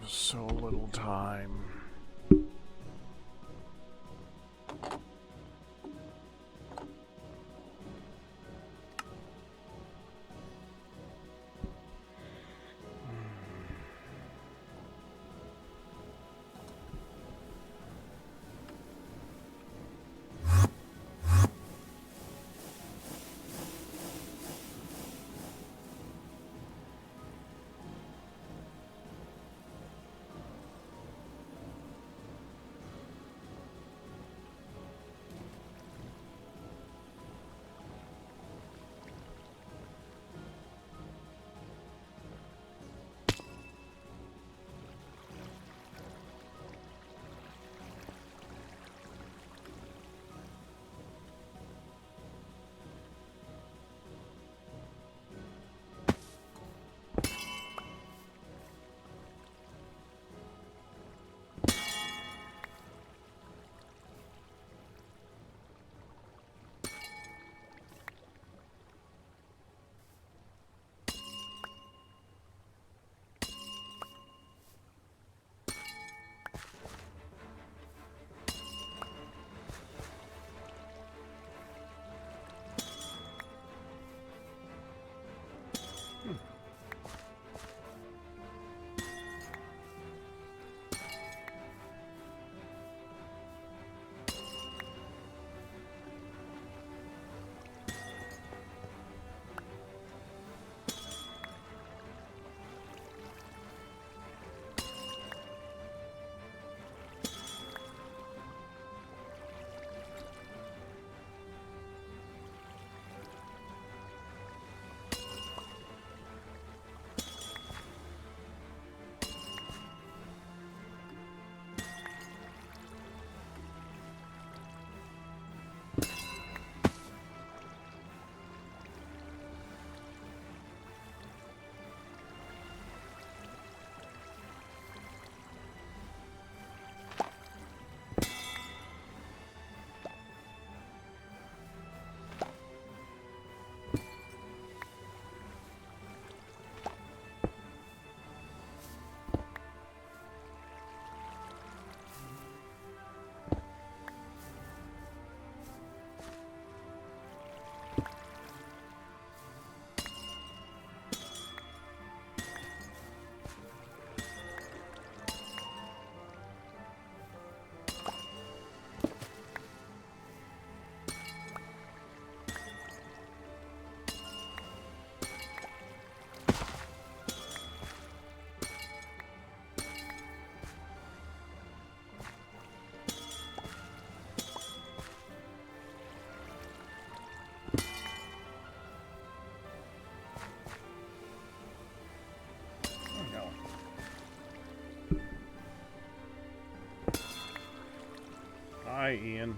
So little time. Hi, Ian.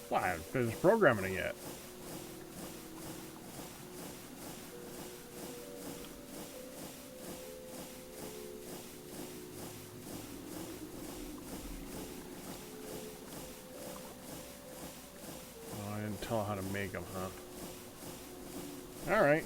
Well, I haven't finished programming it yet. Oh, I didn't tell her how to make them, huh? Alright.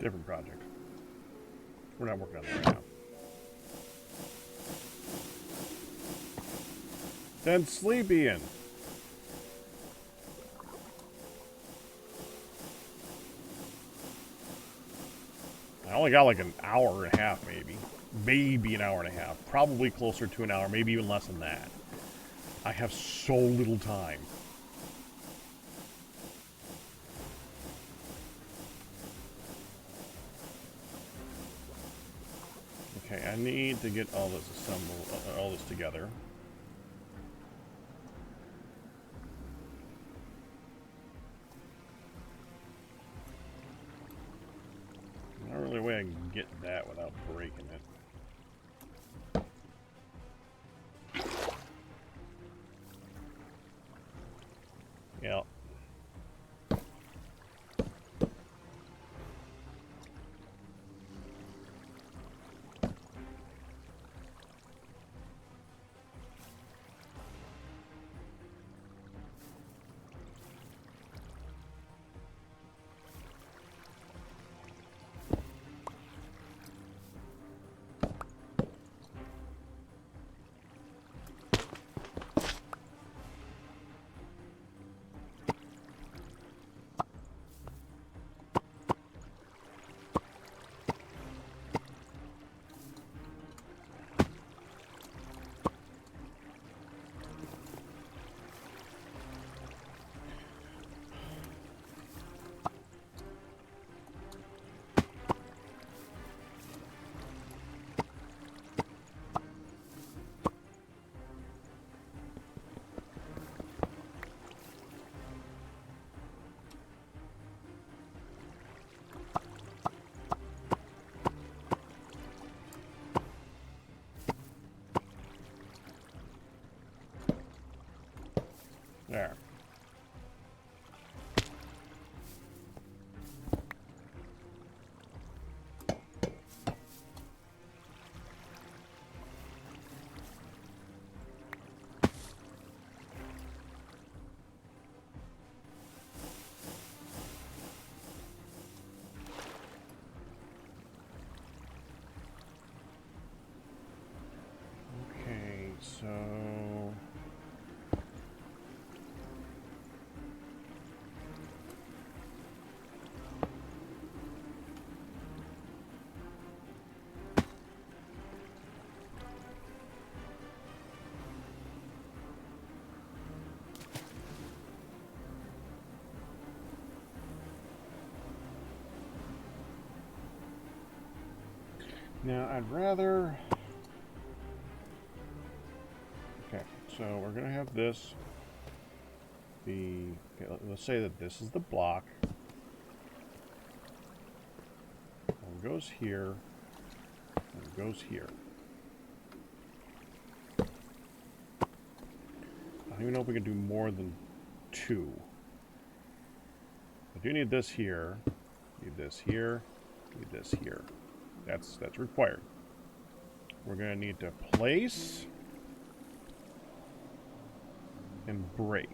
Different project. We're not working on that right now. Then sleep, Ian. I only got like an hour and a half, maybe. Maybe an hour and a half. Probably closer to an hour, maybe even less than that. I have so little time. Okay, I need to get all this assembled, all this together. Not really a way I can get that without breaking it. Yeah. There. Okay, so now I'd rather. Okay, so we're gonna have this be. Okay, let's say that this is the block. One goes here. One goes here. I don't even know if we can do more than two. I do need this here. Need this here. Need this here. That's required. We're gonna need to place and break.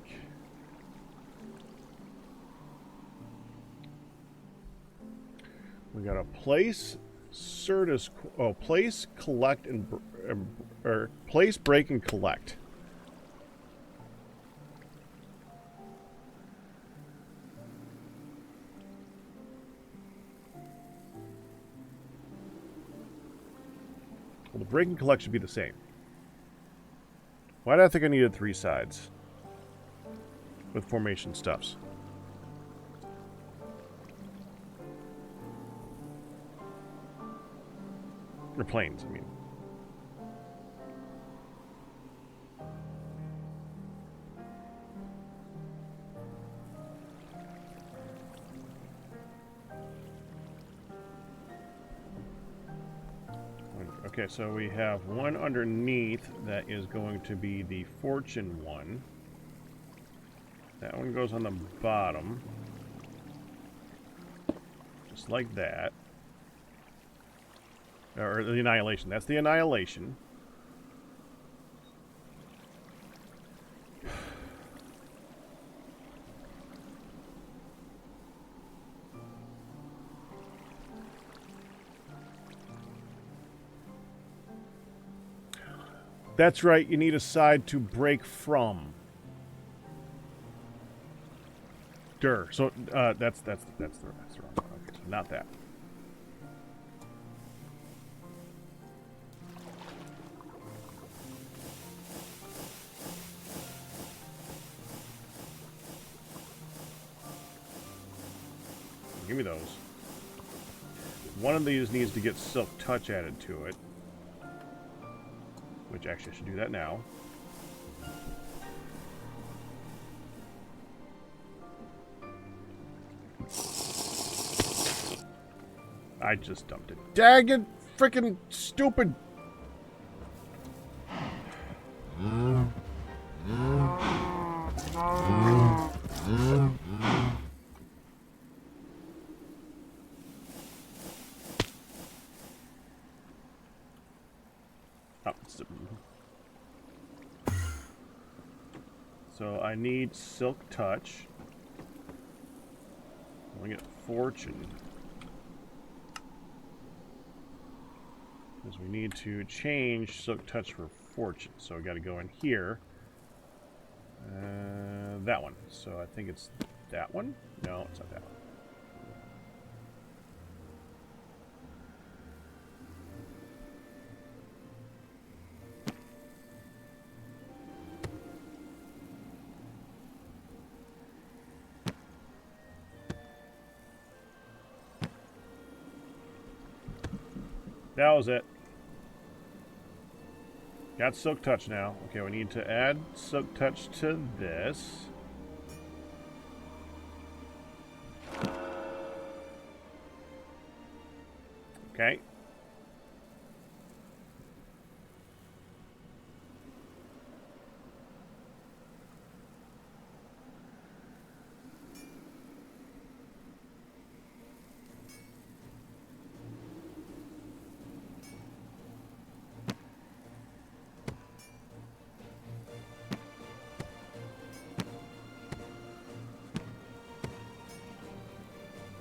We gotta place, place, collect, and or place, break, and collect. Well, the break and collect should be the same. Why did I think I needed 3 sides with formation stuffs? Or planes, I mean. Okay, so we have one underneath that is going to be the fortune one. That one goes on the bottom. Just like that. Or the annihilation. That's the annihilation. That's right, you need a side to break from. So that's the wrong one. Okay, so not that. Give me those. One of these needs to get Silk Touch added to it. Which actually I should do that now. I just dumped it. Dagged freaking stupid. So I need Silk Touch. I get Fortune. Because we need to change Silk Touch for Fortune. So we got to go in here. That one. So I think it's that one? No, it's not that one. That was it. Got Silk Touch now. Okay, we need to add Silk Touch to this. Okay.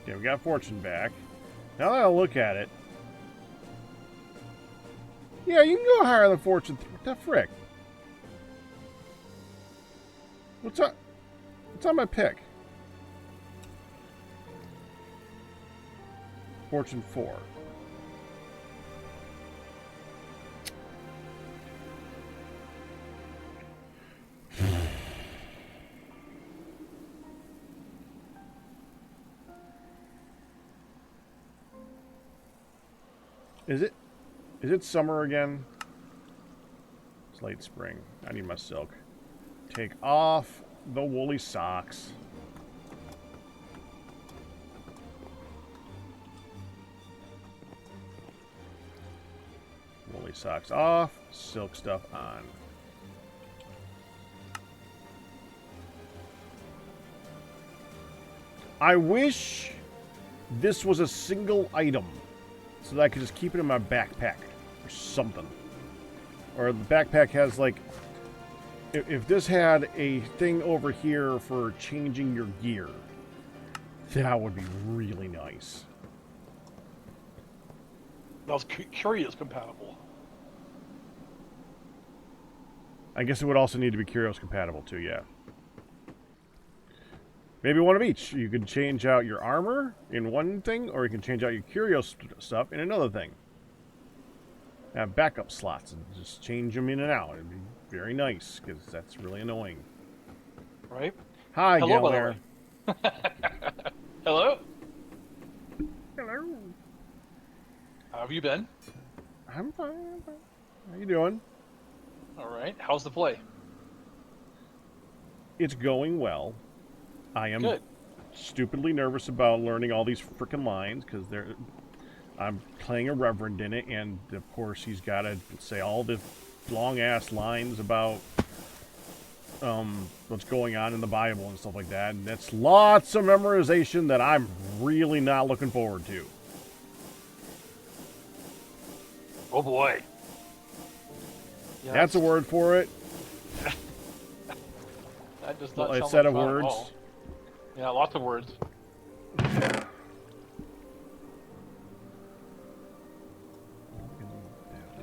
Okay, we got Fortune back. Now that I look at it, yeah, you can go higher than Fortune. What the frick? What's up? What's on my pick? Fortune 4. Is it summer again? It's late spring. I need my silk. Take off the woolly socks. Woolly socks off, silk stuff on. I wish this was a single item so that I could just keep it in my backpack or something. Or the backpack has like, if this had a thing over here for changing your gear, that would be really nice. That was Curious compatible. I guess it would also need to be Curios compatible too, yeah. Maybe one of each. You could change out your armor in one thing, or you can change out your Curios stuff in another thing. Have backup slots and just change them in and out. It'd be very nice, because that's really annoying. Right? Hi, Hello, Galner. Hello? Hello. How have you been? I'm fine. How you doing? All right. How's the play? It's going well. I am Good. stupidly nervous about learning all these freaking lines, because I'm playing a reverend in it, and of course he's got to say all the long-ass lines about what's going on in the Bible and stuff like that, and that's lots of memorization that I'm really not looking forward to. Oh boy. Yeah, That's a word for it. That does not A sound set like of fun at words. all. Yeah, lots of words.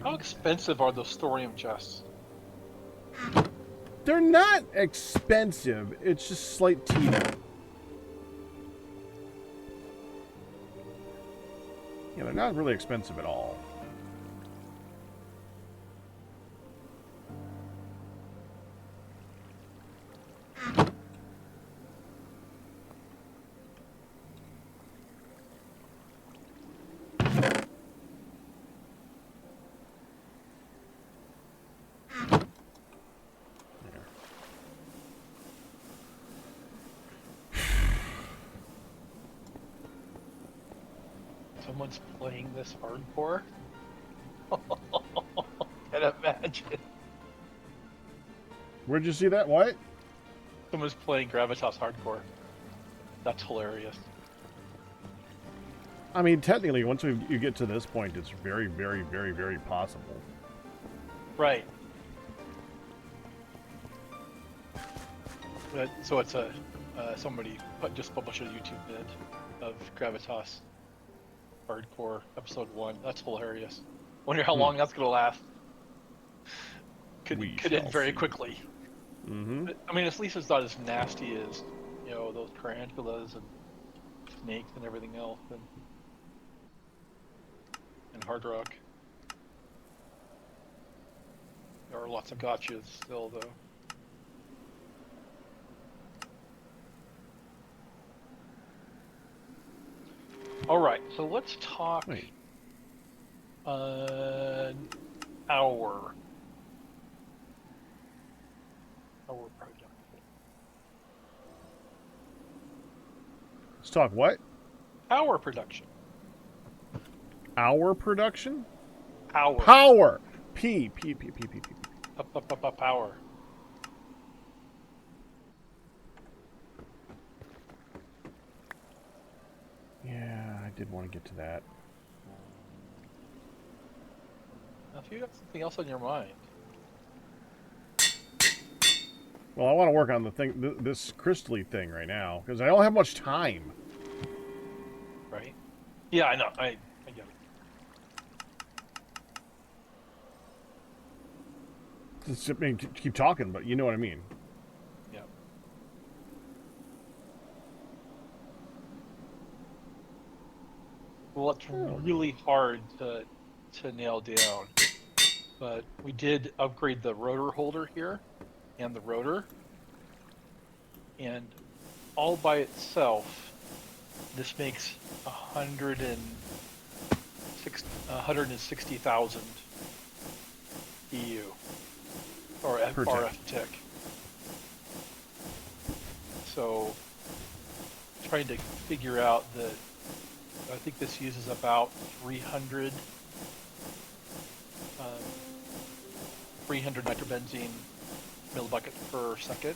How expensive are those thorium chests? They're not expensive. It's just slight teething. Yeah, they're not really expensive at all. Someone's playing this hardcore? Can't imagine. Where'd you see that? What? Someone's playing Gravitas hardcore. That's hilarious. I mean, technically, once you get to this point, it's very, very, very, very possible. Right. So it's somebody just published a YouTube vid of Gravitas hardcore episode 1. That's hilarious. Wonder how long that's gonna last. Could end very quickly. Mm-hmm. But, I mean, at least it's not as nasty as, you know, those tarantulas and snakes and everything else, and Hard Rock. There are lots of gotchas still, though. All right, so let's talk our production. Let's talk what? Our production. Our production? Power. Power. P. Power. Yeah, I did want to get to that. Now, if you got something else on your mind. Well, I want to work on the thing, this crystally thing right now, because I don't have much time. Right? Yeah, I know. I get it. I mean, keep talking, but you know what I mean. Yeah. Well, it's really hard to nail down, but we did upgrade the rotor holder here and the rotor, and all by itself, this makes 160,000 EU or RF tick. So, trying to figure out that I think this uses about 300 nitrobenzene millibuckets per second.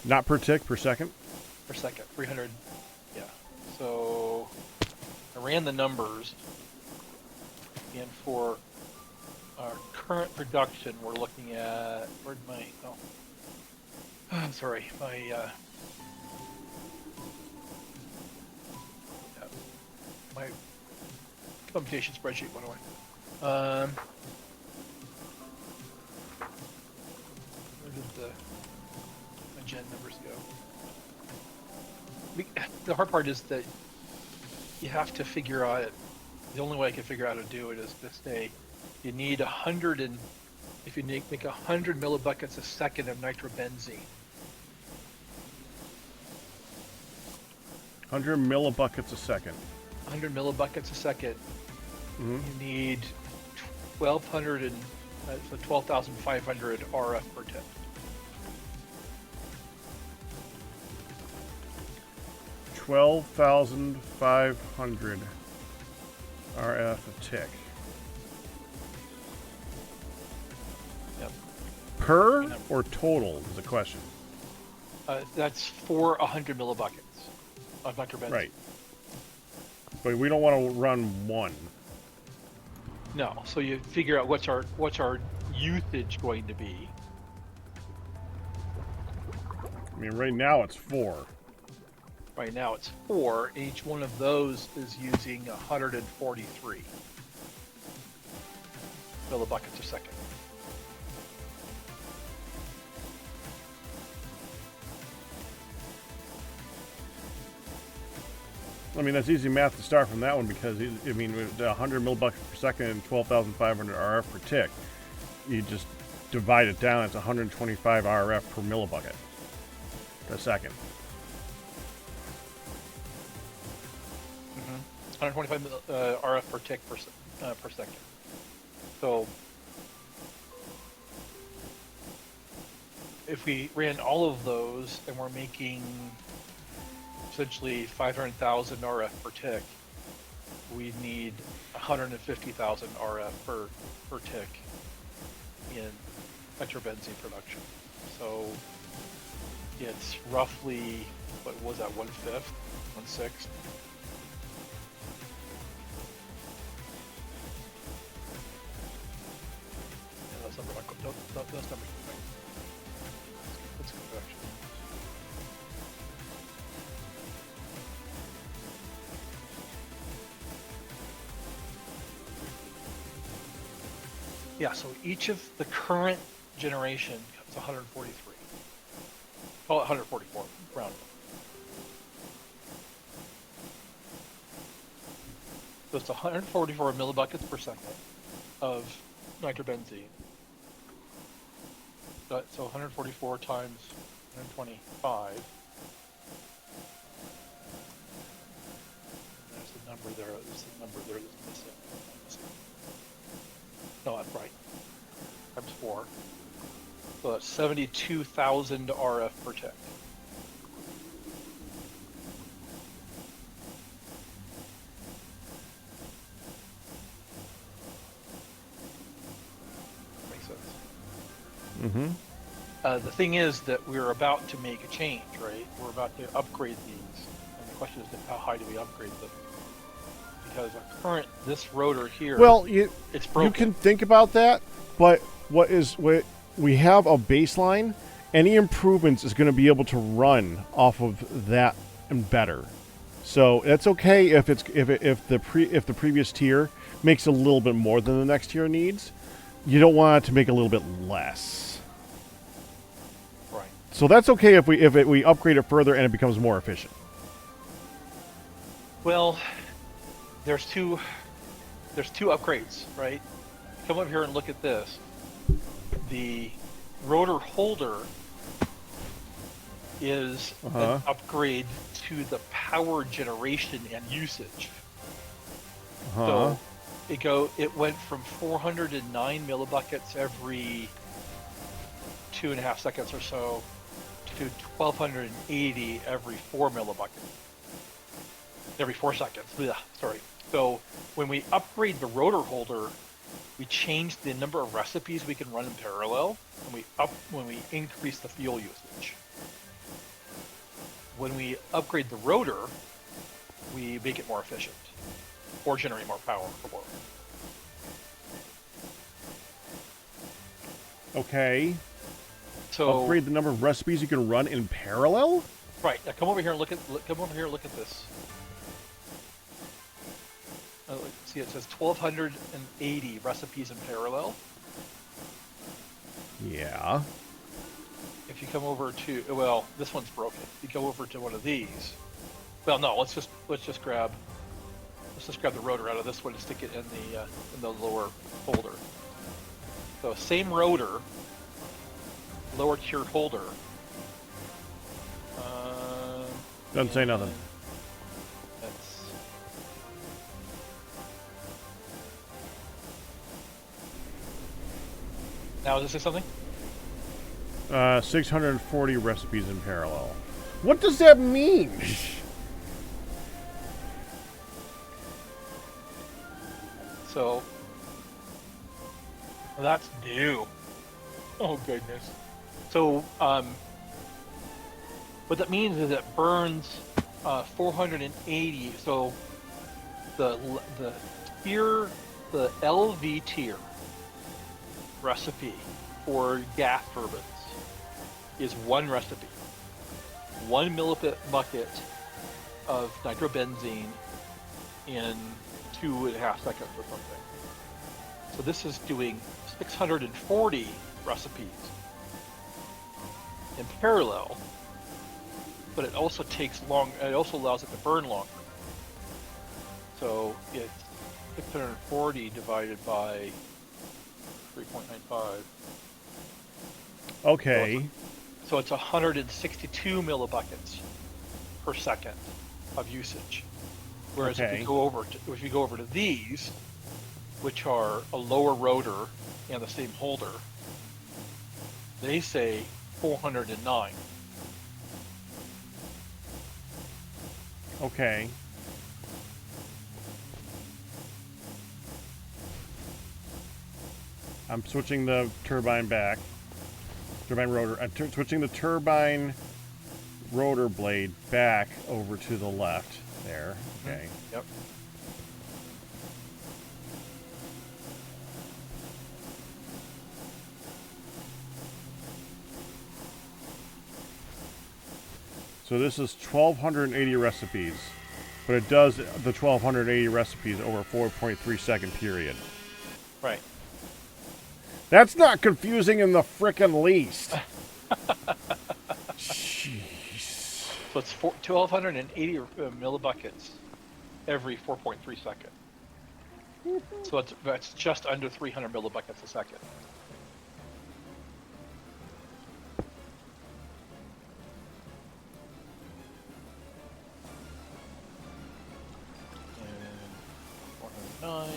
Not per tick, per second? Per second, 300, yeah. So I ran the numbers, and for our current production, we're looking at, where'd my, I'm sorry, my computation spreadsheet went away. Where did my gen numbers go? The hard part is that you have to figure out it. The only way I can figure out how to do it is to say you need 100, and if you make 100 millibuckets a second of nitrobenzene. 100 millibuckets a second. 100 millibuckets a second. Mm-hmm. You need 12,500 RF per tip. $12,500 RF a tick. Yep. Per or total is the question. That's for 100 millibuckets of nitrobenzene. Right. But we don't want to run one. No, so you figure out what's our usage going to be. I mean, right now it's 4. Right now it's 4. Each one of those is using 143. millibuckets a second. I mean, that's easy math to start from that one because, I mean, with 100 millibuckets per second and 12,500 RF per tick, you just divide it down, it's 125 RF per millibucket per second. 125 RF per tick per second. So if we ran all of those and we're making essentially 500,000 RF per tick, we need 150,000 RF per tick in nitrobenzene production. So it's roughly, what was that, 1/5, 1/6? Yeah, those numbers aren't, those numbers are right. Let's go back. Yeah, so each of the current generation comes 143. Call it 144, round. So it's 144 millibuckets per second of nitrobenzene. So 144 times 125. There's the number there. There's the number there that's missing. No, that's right. Times 4. So that's 72,000 RF per tick. Makes sense. Mm-hmm. The thing is that we're about to make a change, right? We're about to upgrade these. And the question is, how high do we upgrade them? Because our current, this rotor here, Well, it's broken. You can think about that, but what we have a baseline. Any improvements is going to be able to run off of that and better. So that's okay if the previous tier makes a little bit more than the next tier needs. You don't want it to make a little bit less. Right. So that's okay if we upgrade it further and it becomes more efficient. Well, there's two upgrades, right? Come up here and look at this. The rotor holder is an upgrade to the power generation and usage. So it went from 409 millibuckets every 2.5 seconds or so to 1280 every 4 millibuckets. Every 4 seconds. Ugh, sorry. So when we upgrade the rotor holder, we change the number of recipes we can run in parallel, and when we increase the fuel usage. When we upgrade the rotor, we make it more efficient, or generate more power for both. Okay. So upgrade the number of recipes you can run in parallel? Right. Now come over here and look at this. See, it says 1,280 recipes in parallel. Yeah. If you come over to, well, this one's broken. If you go over to one of these, well, no, let's just grab the rotor out of this one and stick it in the lower holder. So same rotor, lower tiered holder. Doesn't say nothing. Now, does it say something? 640 recipes in parallel. What does that mean? So, that's new. Oh, goodness. So, what that means is it burns 480. So, the tier, the LV tier recipe for gas turbines is one recipe, 1 millibucket of nitrobenzene in 2.5 seconds or something. So this is doing 640 recipes in parallel, but it also takes long. It also allows it to burn longer. So it's 640 divided by 3.95. Okay. So it's 162 millibuckets per second of usage. Whereas if you go over to these, which are a lower rotor and the same holder, they say 409. Okay. I'm switching the turbine back. Turbine rotor. I'm switching the turbine rotor blade back over to the left. There. Okay. Yep. So this is 1,280 recipes, but it does the 1,280 recipes over a 4.3 second period. Right. That's not confusing in the frickin' least. Jeez. So it's 1,280 millibuckets every 4.3 seconds. So that's just under 300 millibuckets a second. And 409.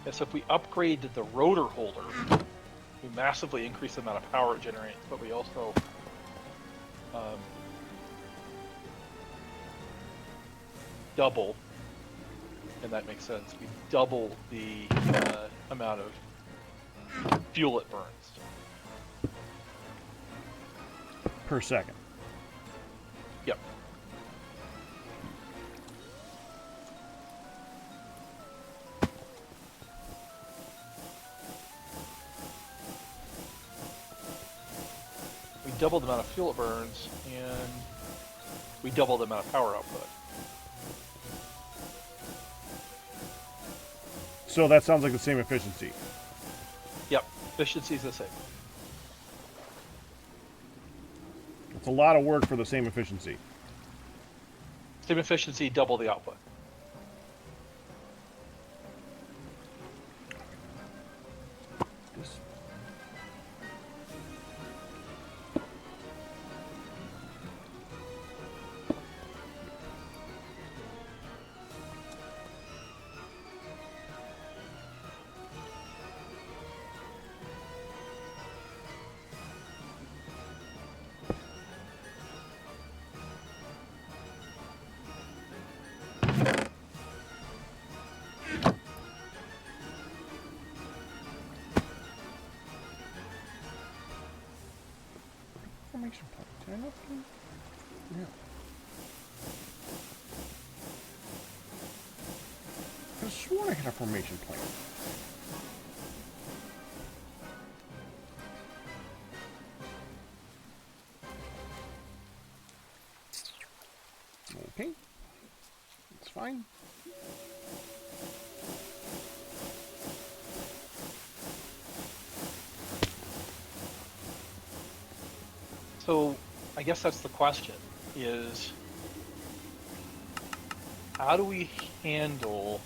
Yeah, so if we upgraded the rotor holder, we massively increase the amount of power it generates, but we also double, and that makes sense, we double the amount of fuel it burns. Per second. Yep. We double the amount of fuel it burns, and we double the amount of power output. So that sounds like the same efficiency. Yep, efficiency is the same. It's a lot of work for the same efficiency. Same efficiency, double the output. This. Formation point. Did I not do? Yeah. I could have sworn I had a formation plan. Okay. It's fine. So I guess that's the question, is how do we handle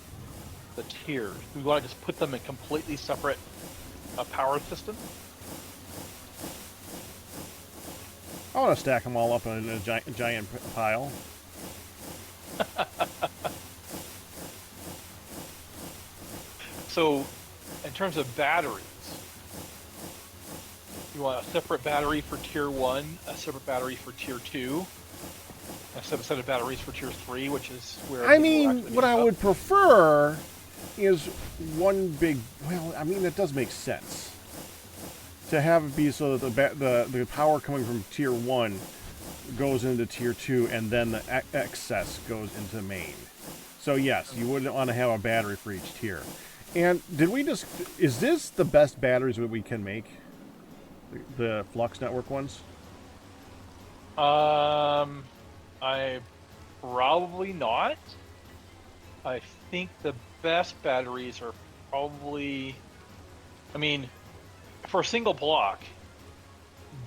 the tiers? Do we want to just put them in completely separate power system? I want to stack them all up in a giant pile. So in terms of batteries, you want a separate battery for tier 1, a separate battery for tier 2, a separate set of batteries for tier 3, which is where... I mean, what I would prefer is one big... Well, I mean, that does make sense. To have it be so that the power coming from tier 1 goes into tier 2, and then the excess goes into main. So yes, you wouldn't want to have a battery for each tier. And did we just... Is this the best batteries that we can make? The Flux Network ones? I probably not. I think the best batteries are probably, I mean, for a single block,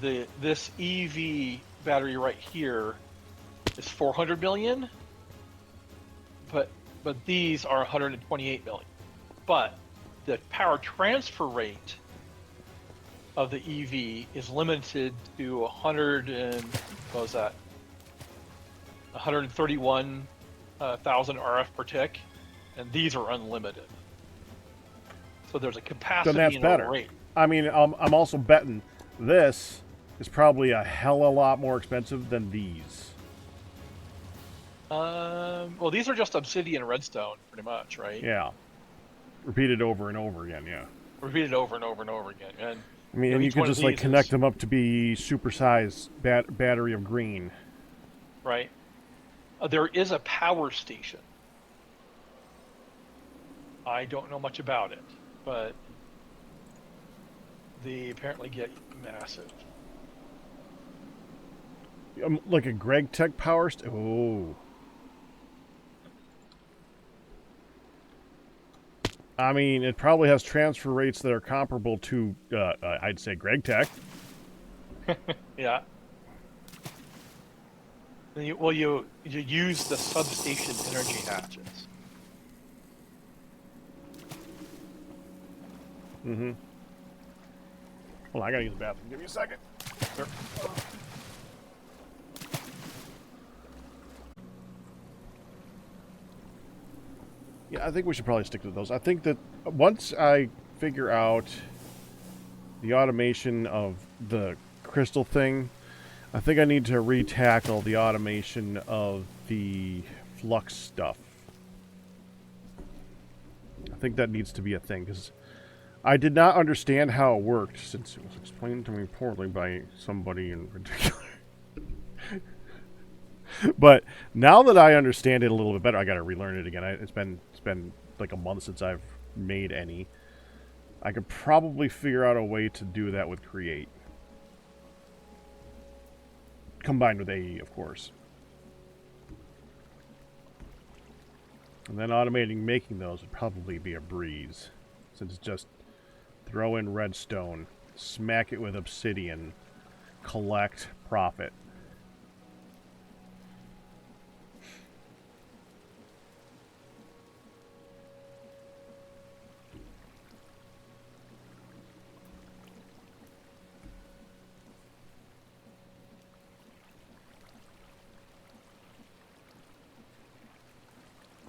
this EV battery right here is 400 million, but these are 128 million. But the power transfer rate of the EV is limited to 100 and what was that? 131,000 RF per tick, and these are unlimited. So there's a Then capacity that's and better. a rate. I mean, I'm also betting this is probably a hell of a lot more expensive than these. Well, these are just obsidian and redstone, pretty much, right? Yeah. Repeated over and over again, yeah. Repeated over and over and over again. And I mean, and you each could one of just like these connect is, them up to be supersized battery of green. right? There is a power station. I don't know much about it, but they apparently get massive. Like a Greg Tech power oh. I mean, it probably has transfer rates that are comparable to, I'd say, Greg Tech. Yeah. You use the substation energy hatches. Mm-hmm. Well, I gotta use the bathroom. Give me a second. There. Yeah, I think we should probably stick to those. I think that once I figure out the automation of the crystal thing, I think I need to re-tackle the automation of the flux stuff. I think that needs to be a thing, because I did not understand how it worked, since it was explained to me poorly by somebody in particular. But now that I understand it a little bit better, I got to relearn it again. It's been like a month since I've made any. I could probably figure out a way to do that with Create. Combined with AE, of course. And then automating making those would probably be a breeze, since it's just throw in redstone, smack it with obsidian, collect profit.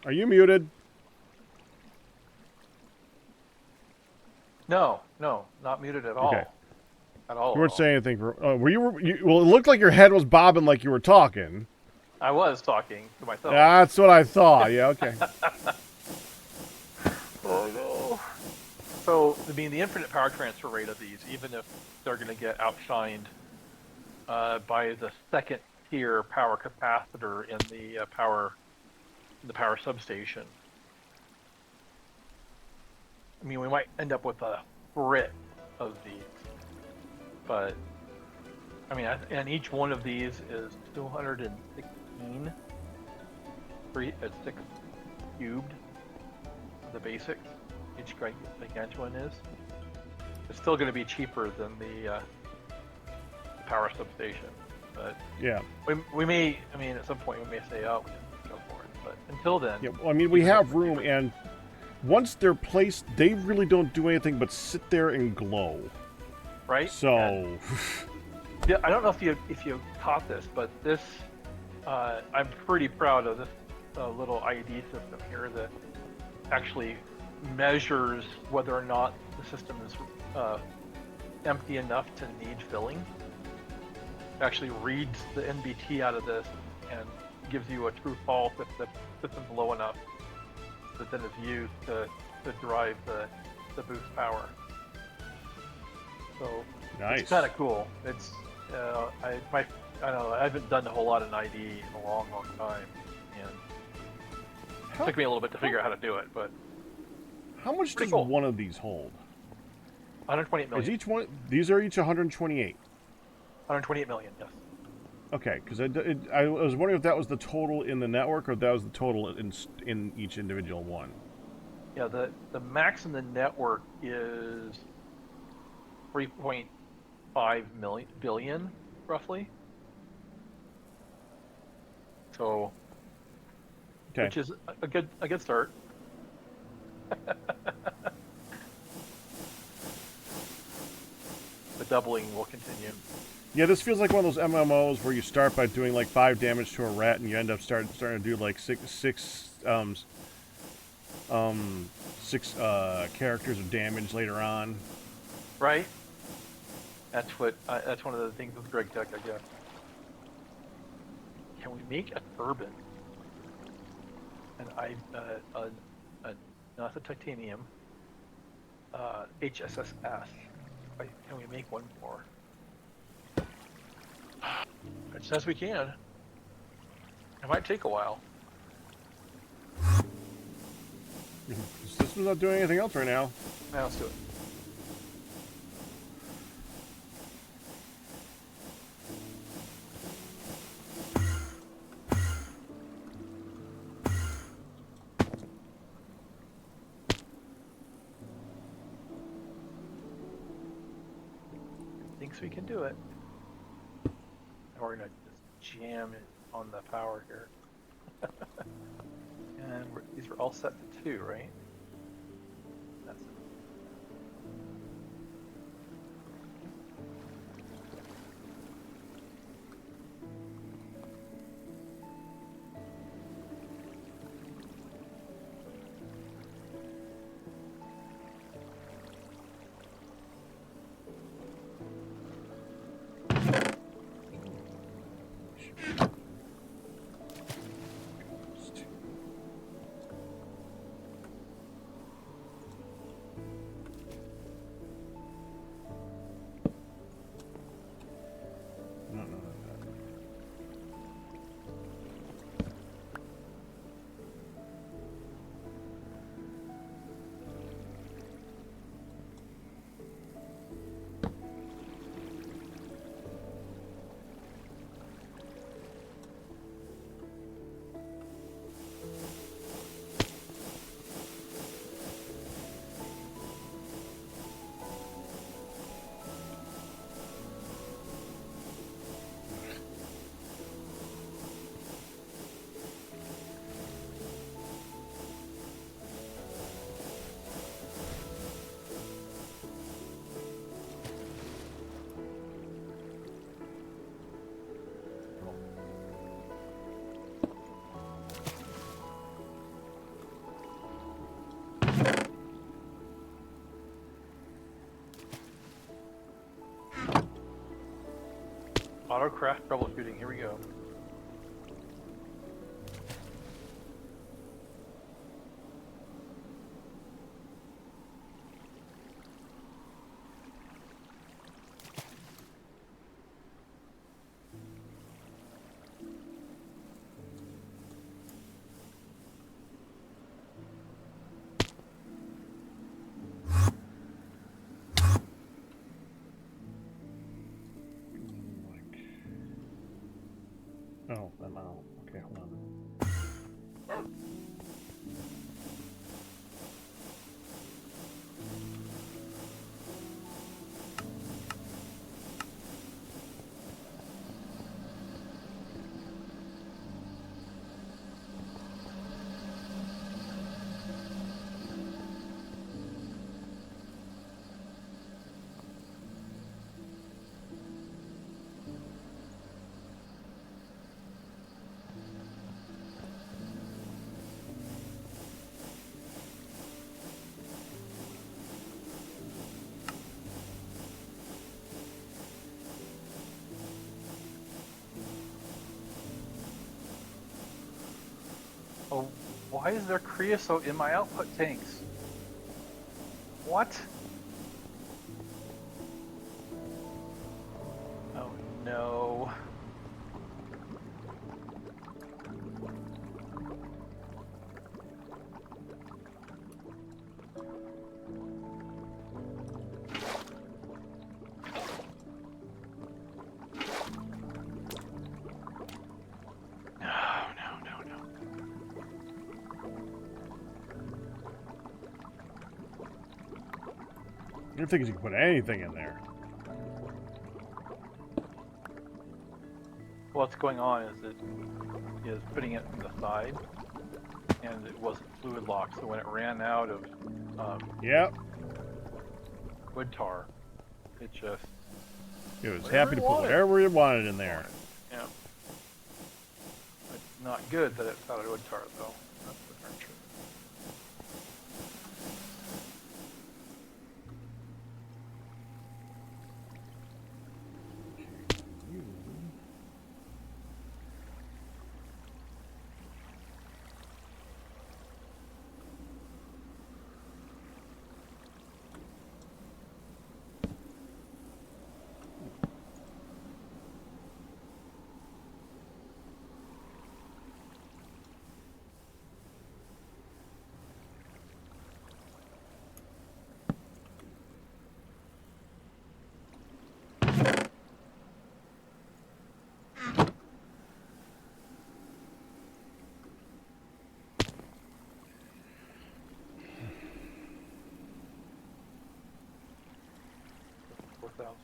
Are you muted? No, not muted at all. Okay. At all. You weren't saying anything. Were you? Well, it looked like your head was bobbing like you were talking. I was talking to myself. That's what I thought. Yeah, okay. Oh no. So, I mean, the infinite power transfer rate of these, even if they're going to get outshined by the second tier power capacitor in the power substation. I mean, we might end up with a split of these, but I mean, and each one of these is 216, 6 cubed. The basics, each gargantuan is. It's still going to be cheaper than the power substation, but Yeah. we may. I mean, at some point we may say, "Oh, we can go for it." But until then, Yeah. Well, I mean, we have room, and once they're placed, they really don't do anything but sit there and glow. right? So. And, yeah, I don't know if you caught this, but this I'm pretty proud of this little IED system here that actually measures whether or not the system is empty enough to need filling. It actually reads the NBT out of this and gives you a true false if the system's low enough that then is used to drive the boost power. So Nice. it's kind of cool. It's I don't know. I haven't done a whole lot in ID in a long time, and it took me a little bit to figure out how to do it. But How much pretty does cool. one of these hold? 128 million. Is each one? These are each 128. 128 million. Yes. Okay, because I was wondering if that was the total in the network or if that was the total in each individual one. Yeah, the max in the network is 3.5 billion roughly. So, Okay. which is a good start. The doubling will continue. Yeah, this feels like one of those MMOs where you start by doing like 5 damage to a rat, and you end up starting to do like six characters of damage later on. Right? That's one of the things with Greg Tech, I guess. Can we make a turban? And not the titanium, HSSS. Can we make one more? It says we can. It might take a while. The system's not doing anything else right now. Now let's do it. Thinks we can do it. And we're gonna just jam it on the power here. And these are all set to 2, right? That's it. No. Autocraft troubleshooting. Here we go. Oh, I'm out. Okay, hold on. Oh, why is there creosote in my output tanks? What? Oh no. Your thing is you can put anything in there. What's going on is it is putting it in the side, and it wasn't fluid locked. So when it ran out of Yep. wood tar, it just It was whatever happy to it put wanted. whatever you wanted in there. Yeah. It's not good that it's out of wood tar, though. That's the darn truth. $4,000.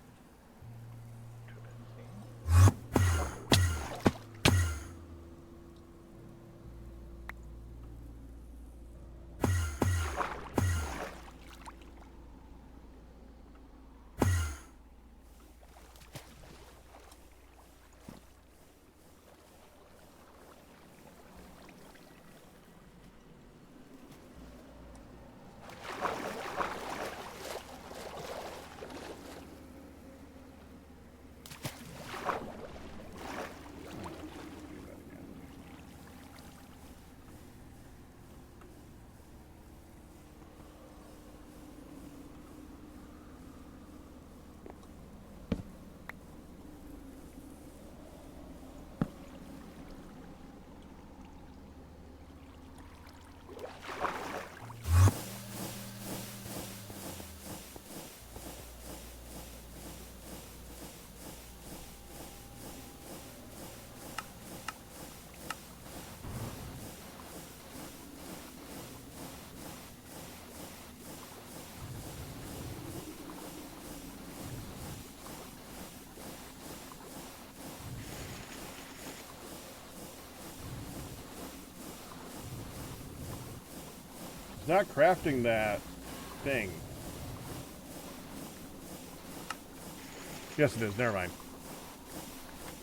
It's not crafting that thing. Yes, it is. Never mind.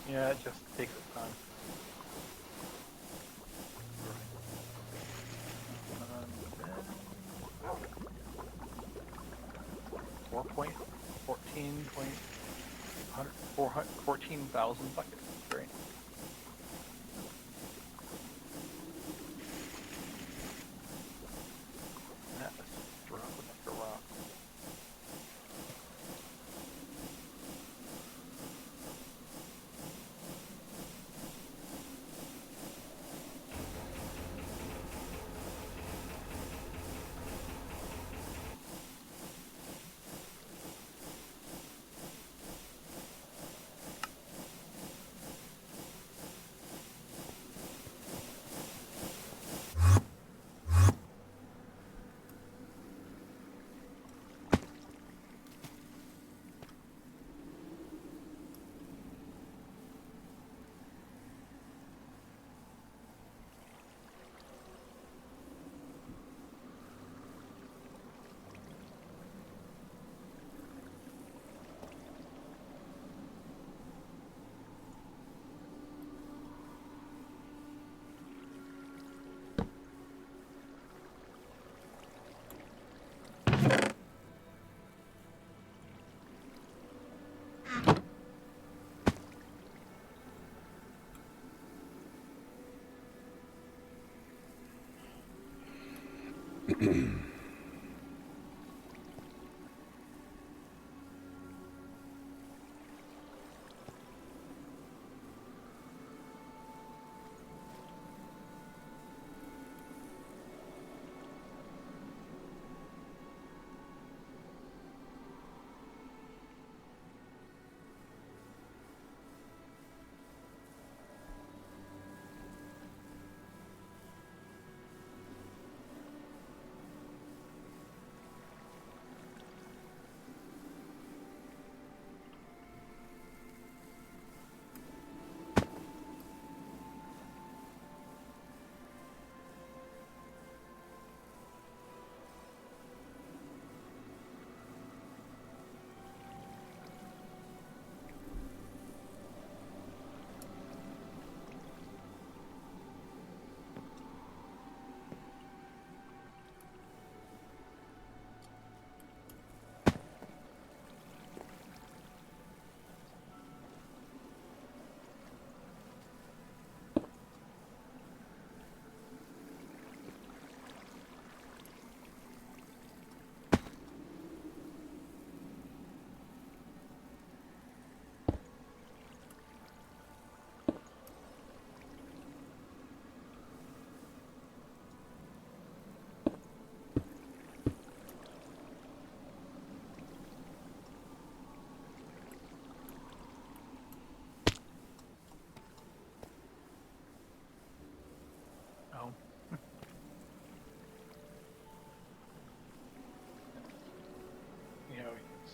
Yeah, it just takes its time. Four point 14,000 buckets. Great. That is dropping after rock.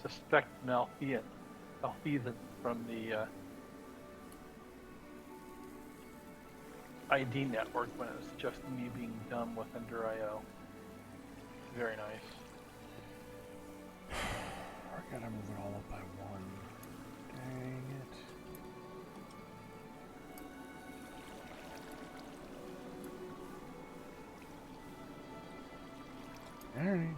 suspect malfeasance from the ID network when it was just me being dumb with Enduro. Very nice. I gotta move it all up by one. Dang it. Alright.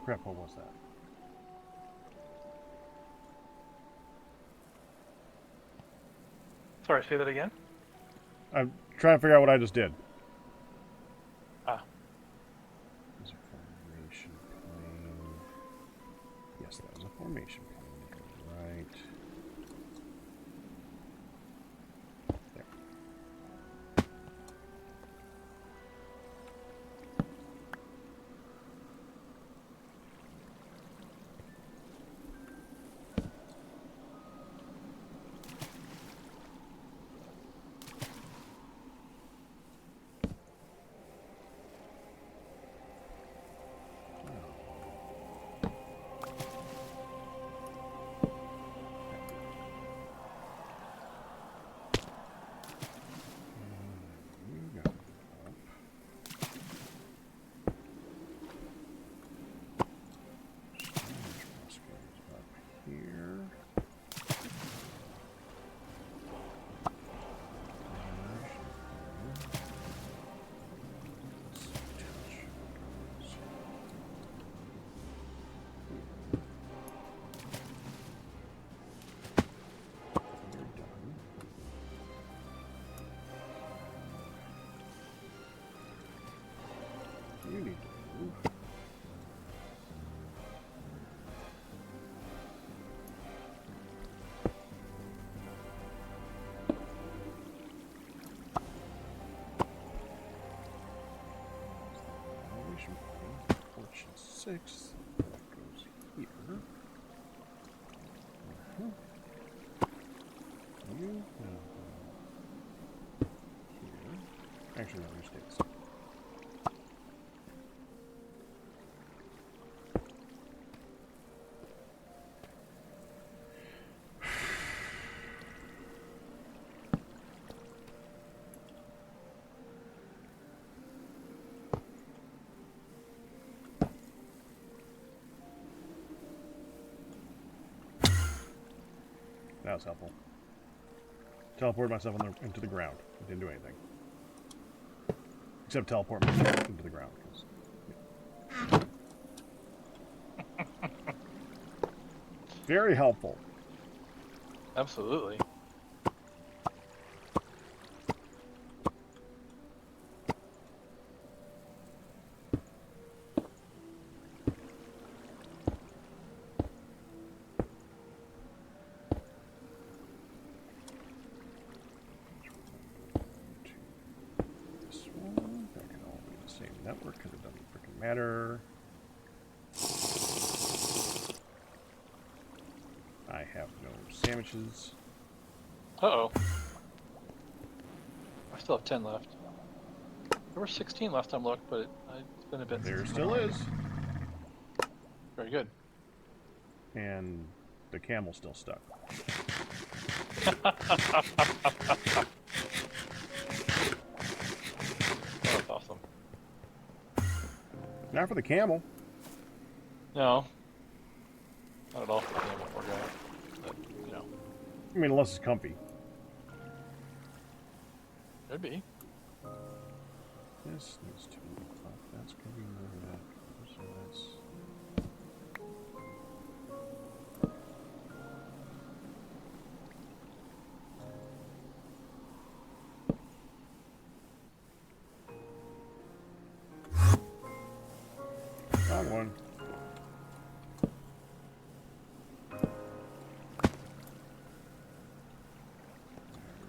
Crap, what was that? Sorry, say that again? I'm trying to figure out what I just did. Ah. Is a formation plane. Yes, that was a formation plane. Right. There. You go up. Storage bus goes up here. You need to move. Elevation point, portion 6. That goes here. You now go here. Actually, no, you stay the same. That was helpful. Teleported myself into the ground. It didn't do anything. Except teleport myself into the ground. Very helpful. Absolutely. This one. That can all be the same network because it doesn't freaking matter. I have no sandwiches. Uh-oh. I still have 10 left. There were 16 last time I looked, but it's been a bit. There still is. Very good. And the camel's still stuck. Oh, that's awesome. Not for the camel. No. Not at all for the game, poor guy. But, you know. I mean, unless it's comfy. Could be. This needs to move up. That's going to be moving that. So that's... Wrong one. There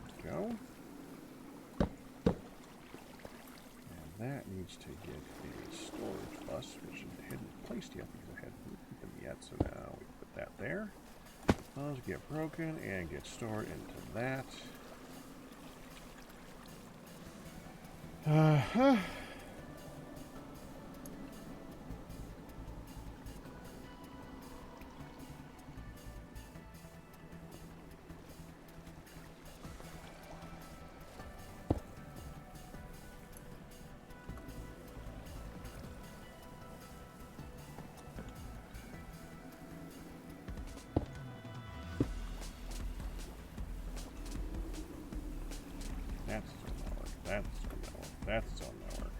we go. And that needs to get a storage bus, which hadn't placed yet because I hadn't moved them yet. So now we put that there. Those get broken and get stored into that. That's still not work. That's still not work. That's still not work.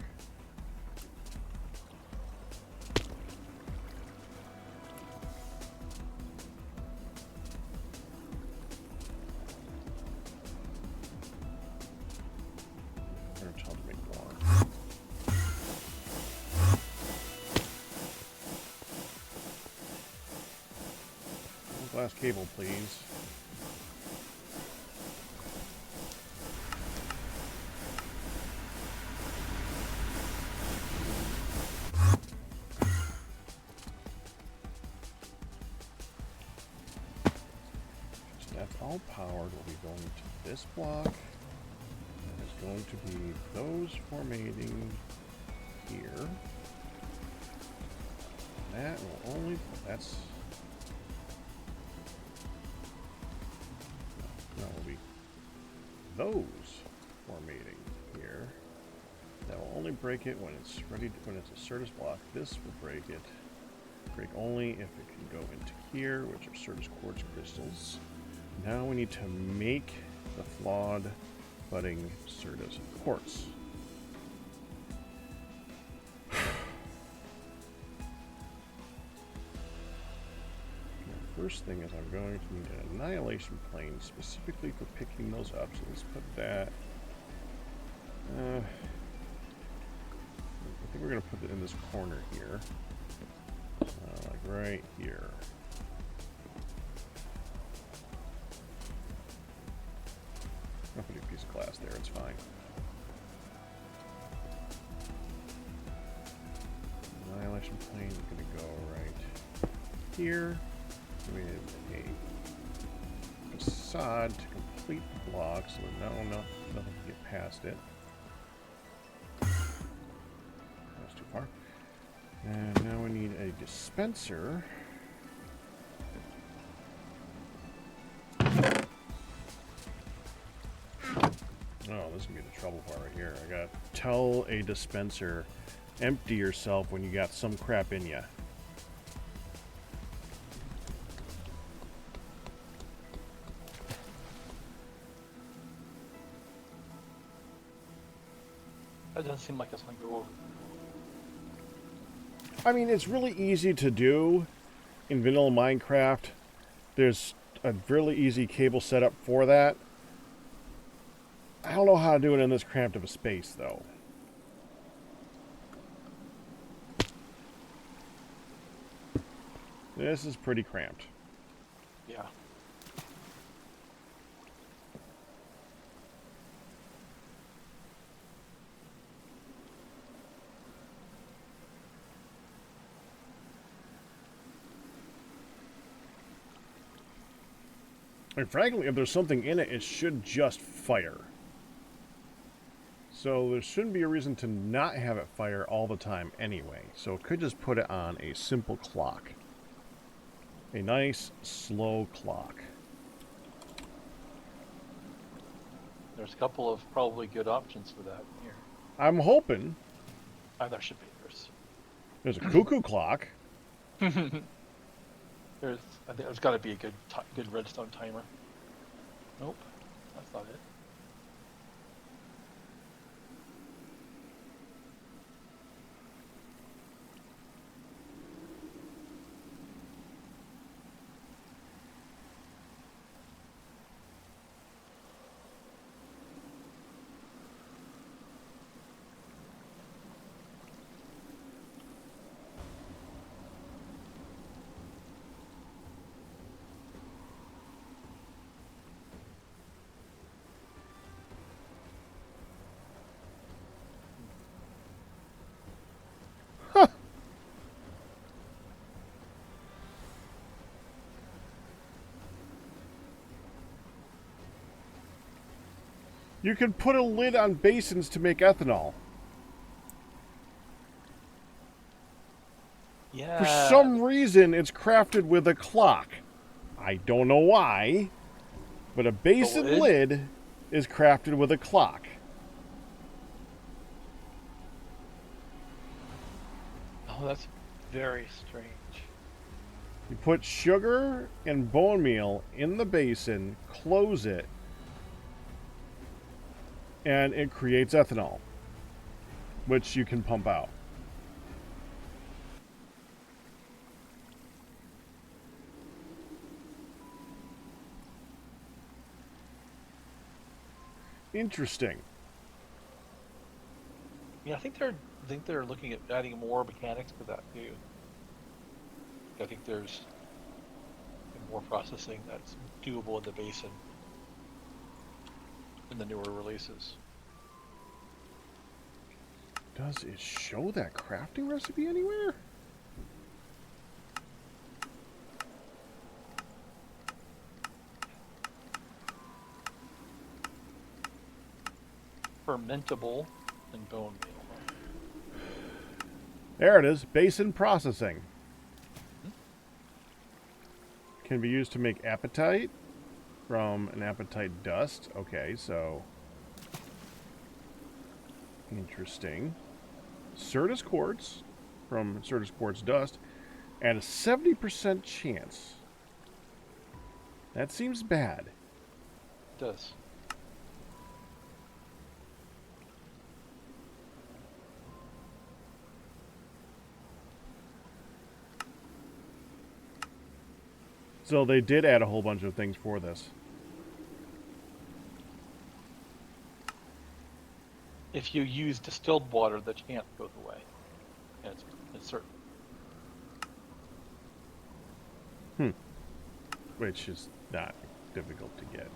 I'm going to tell them to make more. Glass cable, please. That's all powered. Will be going to this block. And it's going to be those formatting here. That will only. That's. That will be those formatting here. That will only break it when it's ready. When it's a Certus block. This will break it. Break only if it can go into here, which are Certus quartz crystals. Now we need to make the flawed budding Certus quartz. The first thing is I'm going to need an annihilation plane specifically for picking those up. So let's put that. I think we're going to put it in this corner here, like right here. I'll put a piece of glass there, it's fine. Annihilation plane is going to go right here. We have a facade to complete the block so that nothing can get past it. That's too far. And now we need a dispenser. Oh, this is gonna be the trouble part right here. I gotta tell a dispenser, empty yourself when you got some crap in you. That doesn't seem like it's gonna go over. I mean, it's really easy to do in vanilla Minecraft. There's a really easy cable setup for that. I don't know how to do it in this cramped of a space, though. This is pretty cramped. Yeah. And frankly, if there's something in it, it should just fire. So there shouldn't be a reason to not have it fire all the time anyway. So it could just put it on a simple clock. A nice, slow clock. There's a couple of probably good options for that here. I'm hoping. There should be. There's a cuckoo clock. I think there's got to be a good redstone timer. Nope, that's not it. You can put a lid on basins to make ethanol. Yeah. For some reason, it's crafted with a clock. I don't know why, but a basin lid is crafted with a clock. Oh, that's very strange. You put sugar and bone meal in the basin, close it, and it creates ethanol, which you can pump out. Interesting. Yeah, I think they're looking at adding more mechanics to that too. I think there's more processing that's doable in the basin in the newer releases. Does it show that crafting recipe anywhere? Fermentable and bone meal. There it is. Basin processing. Can be used to make apatite from an apatite dust. Okay, so interesting. Certus quartz from Certus quartz dust at a 70% chance. That seems bad. It does. So they did add a whole bunch of things for this. If you use distilled water, the chance goes away. It's certain. Which is not difficult to get.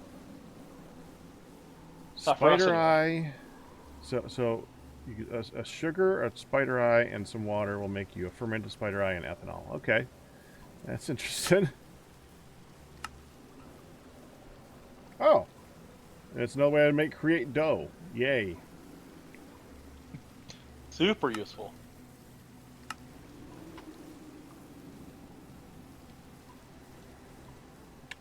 Not for us Spider anyway. eye. So you, a sugar, a spider eye, and some water will make you a fermented spider eye and ethanol. Okay, that's interesting. Oh, and it's another way to create dough. Yay! Super useful.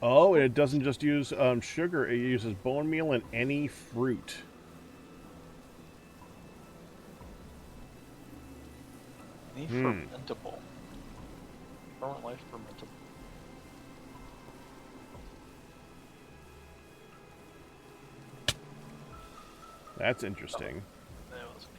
Oh, and it doesn't just use sugar; it uses bone meal and any fruit. Fermentable. Ferment life fermentable. That's interesting. That was okay.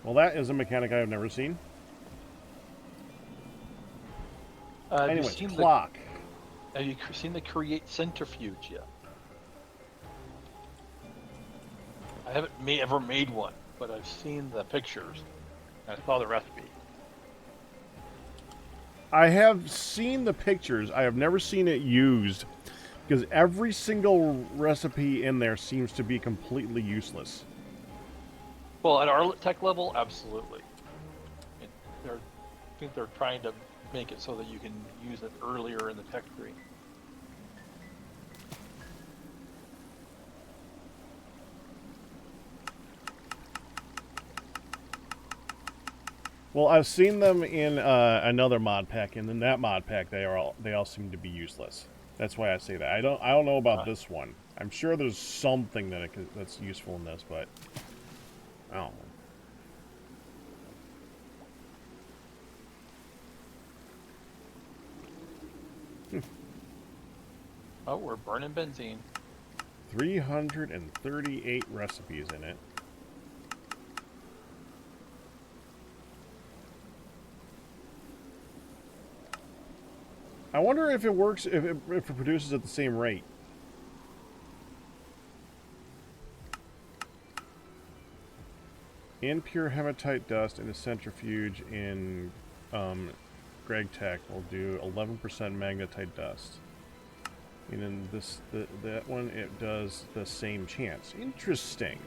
Well, that is a mechanic I've never seen. Anyways, clock. Have you seen the Create Centrifuge yet? I haven't ever made one, but I've seen the pictures. And I saw the recipe. I have seen the pictures. I have never seen it used because every single recipe in there seems to be completely useless. Well, at our tech level, absolutely. I think they're trying to make it so that you can use it earlier in the tech tree. Well, I've seen them in another mod pack, and in that mod pack, they all seem to be useless. That's why I say that. I don't know about this one. I'm sure there's something that's useful in this, but I don't know. Oh, we're burning benzene. 338 recipes in it. I wonder if it works, if it produces at the same rate. Impure hematite dust in a centrifuge in Gravitas will do 11% magnetite dust. And in that one, it does the same chance. Interesting.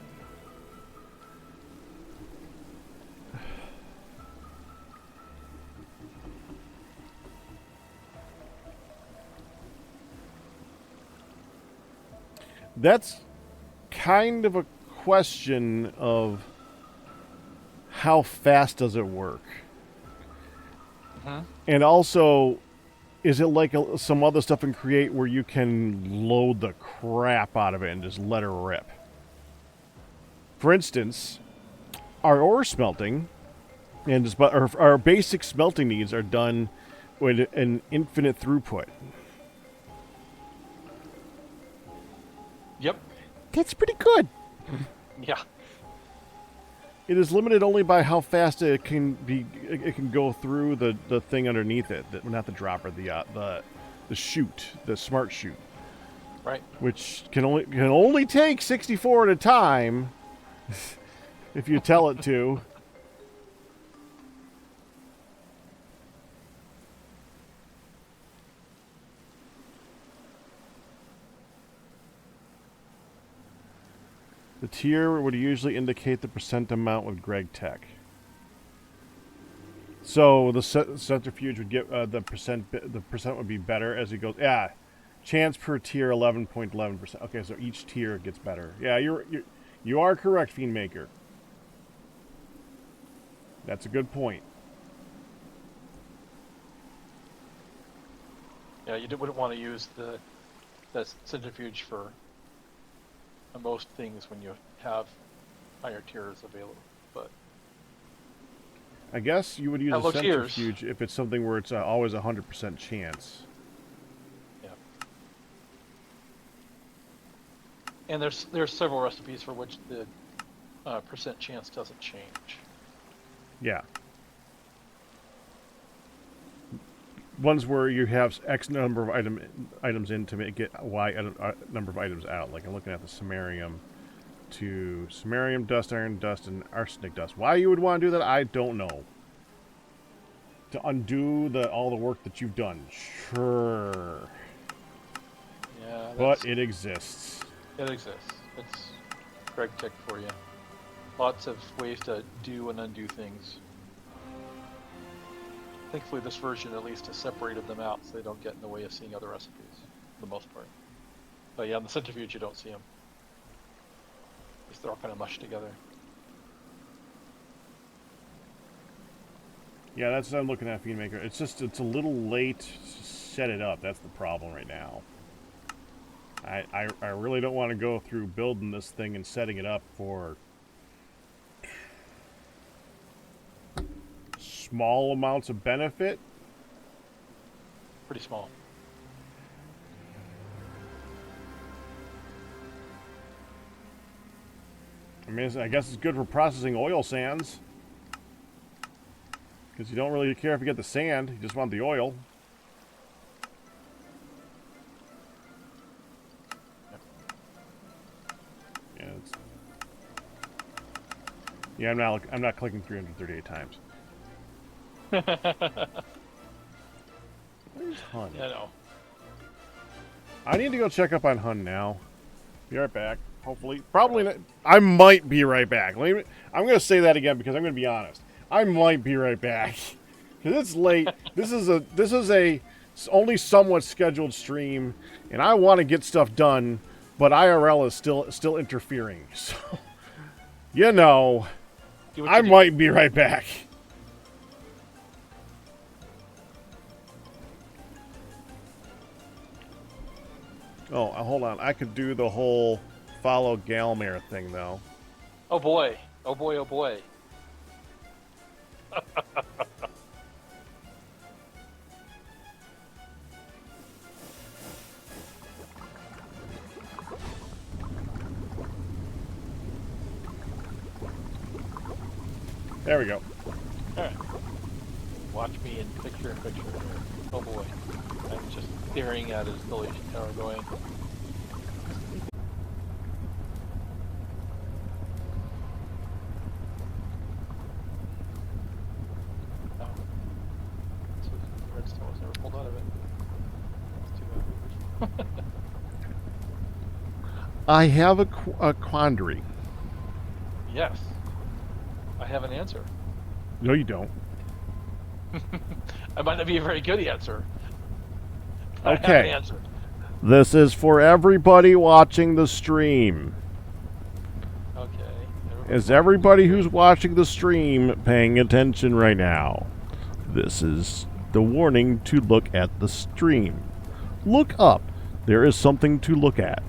That's kind of a question of how fast does it work? And also, is it like some other stuff in Create where you can load the crap out of it and just let her rip? For instance, our ore smelting and just, our basic smelting needs are done with an infinite throughput. Yep. That's pretty good. Yeah. It is limited only by how fast it can be. It can go through the thing underneath it. Not the dropper, the chute, the smart chute. Right. Which can only take 64 at a time, if you tell it to. The tier would usually indicate the percent amount with Greg Tech. So the centrifuge would get the percent would be better as it goes. Yeah, chance per tier 11.11%. Okay, so each tier gets better. Yeah, you are correct, Fiendmaker. That's a good point. Yeah, you wouldn't want to use the centrifuge for most things when you have higher tiers available, but I guess you would use hello a centrifuge if it's something where it's always 100% chance. Yeah. And there's several recipes for which the percent chance doesn't change. Yeah. Ones where you have X number of items in to get Y number of items out. Like I'm looking at the samarium to samarium dust, iron dust, and arsenic dust. Why you would want to do that, I don't know. To undo all the work that you've done, sure. Yeah, but it exists. It exists. It's Greg Tech for you. Lots of ways to do and undo things. Thankfully, this version at least has separated them out so they don't get in the way of seeing other recipes, for the most part. But yeah, in the centrifuge, you don't see them. Because they're all kind of mushed together. Yeah, that's what I'm looking at, Fiendmaker. It's a little late to set it up. That's the problem right now. I really don't want to go through building this thing and setting it up for small amounts of benefit. Pretty small. I mean, I guess it's good for processing oil sands. Because you don't really care if you get the sand, you just want the oil. Yeah, I'm not clicking 338 times. Where's Hun? Yeah, no. I need to go check up on Hun now. Be right back. Hopefully. Probably not. I might be right back. I'm going to say that again because I'm going to be honest. I might be right back. Because it's late. This is a only somewhat scheduled stream, and I want to get stuff done, but IRL is still interfering. So, you know, I might be right back. Oh, hold on. I could do the whole follow Galmare thing, though. Oh boy. Oh boy, oh boy. There we go. Alright. Watch me in picture-in-picture here. Oh boy. I'm just staring at his deletion tower going. I have a quandary. Yes. I have an answer. No, you don't. I might not be a very good answer. But I have an Okay. answer. This is for everybody watching the stream. Okay. Is everybody who's watching the stream paying attention right now? This is the warning to look at the stream. Look up. There is something to look at.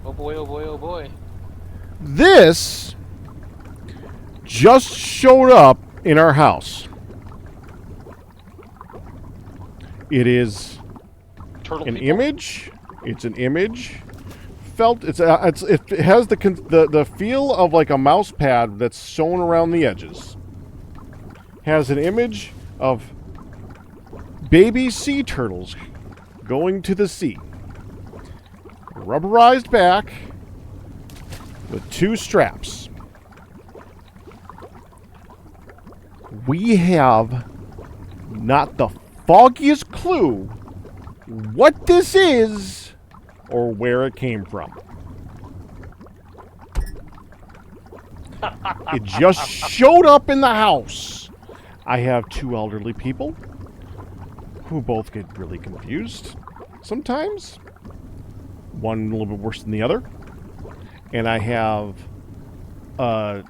Oh boy, oh boy, oh boy. This just showed up in our house. It is Turtle an people? image. It's an image. It has the feel of like a mouse pad that's sewn around the edges. Has an image of baby sea turtles going to the sea. Rubberized back with 2 straps. We have not the foggiest clue what this is or where it came from. It just showed up in the house. I have 2 elderly people who both get really confused sometimes. One a little bit worse than the other. And I have a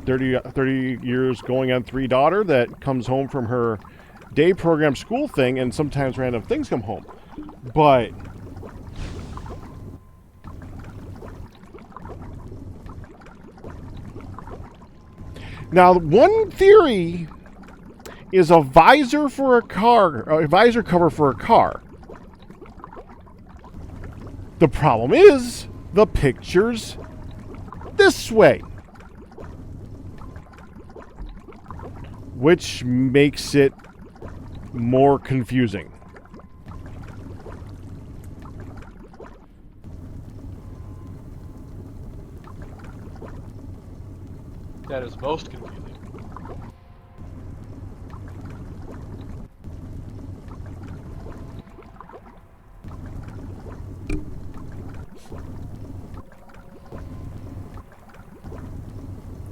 30 years going on 3 daughter that comes home from her day program school thing, and sometimes random things come home. But now, one theory is a visor for a car, a visor cover for a car. The problem is the picture's this way, which makes it more confusing. That is most confusing.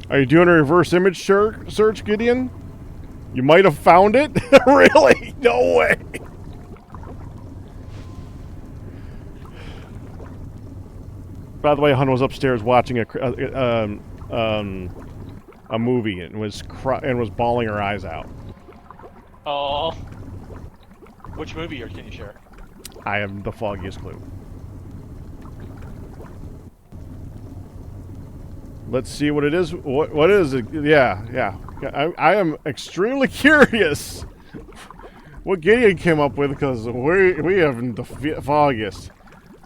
Are you doing a reverse image search, Gideon? You might have found it? Really? No way. By the way, Hun was upstairs watching a movie and was bawling her eyes out. Oh. Which movie can you share? I have the foggiest clue. Let's see what it is. What is it? Yeah. I am extremely curious what Gideon came up with, because we have the foggiest.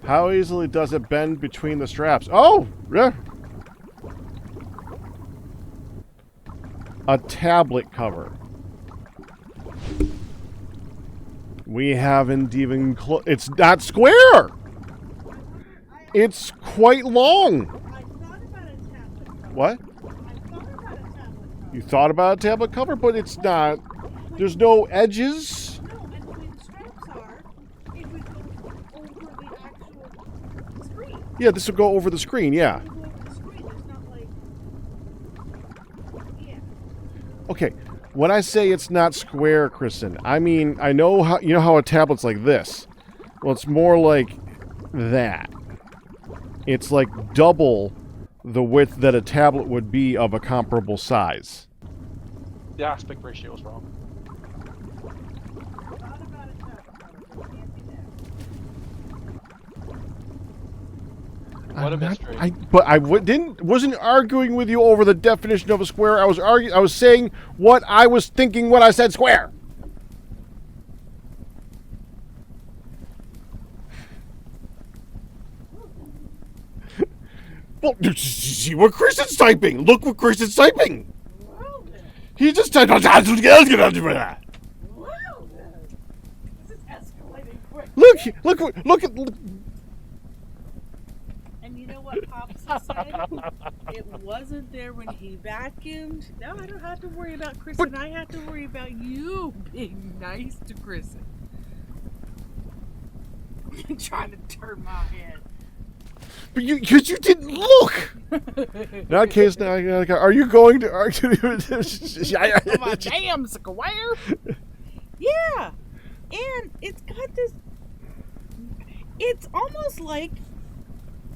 How easily does it bend between the straps? Oh, yeah. A tablet cover. We haven't even it's not square. It's quite long. What? You thought about a tablet cover, but it's not. There's no edges. No, and the way the straps are, it would go over the actual screen. Yeah, this will go over the screen, yeah. It would go over the screen. It's not like... Yeah. Okay, when I say it's not square, Kristen, I mean, I know how, you know how a tablet's like this? Well, it's more like that. It's like double the width that a tablet would be of a comparable size. The aspect ratio is wrong. Thought about a tablet cover, but it can't be that. What a mystery. I wasn't arguing with you over the definition of a square. I was saying what I was thinking when I said square. Well, see what Kristen's typing. Look what Kristen's typing. Well then. He just typed. Well then. This is escalating quick. Look. And you know what? what Pops said? It wasn't there when he vacuumed. Now I don't have to worry about Kristen. I have to worry about you being nice to Kristen. Trying to turn my head. But because you didn't look. In that case, now are you going to argue? Oh my damn, square. Yeah, and it's got this. It's almost like,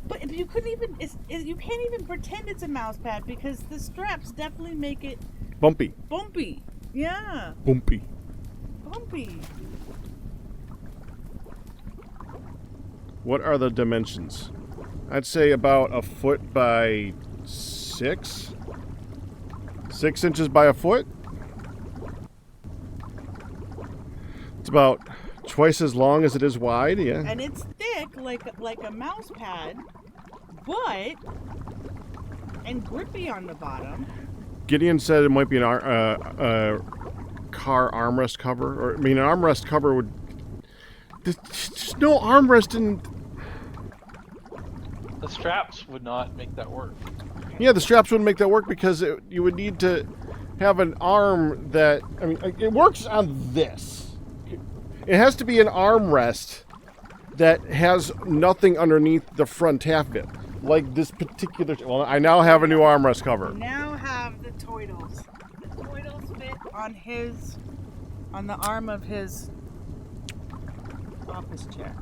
but you couldn't even. You can't even pretend it's a mouse pad because the straps definitely make it Bumpy. bumpy. Yeah, Bumpy. bumpy. What are the dimensions? I'd say about a foot by 6. 6 inches by a foot. It's about twice as long as it is wide, yeah. And it's thick like a mouse pad, but and grippy on the bottom. Gideon said it might be car armrest cover, or I mean, an armrest cover would. There's no armrest in. The straps would not make that work. Yeah, the straps wouldn't make that work because you would need to have an arm that. I mean, it works on this. It has to be an armrest that has nothing underneath the front half of it, like this particular. Well, I now have a new armrest cover. Now have the toidles. The toidles fit on the arm of his office chair.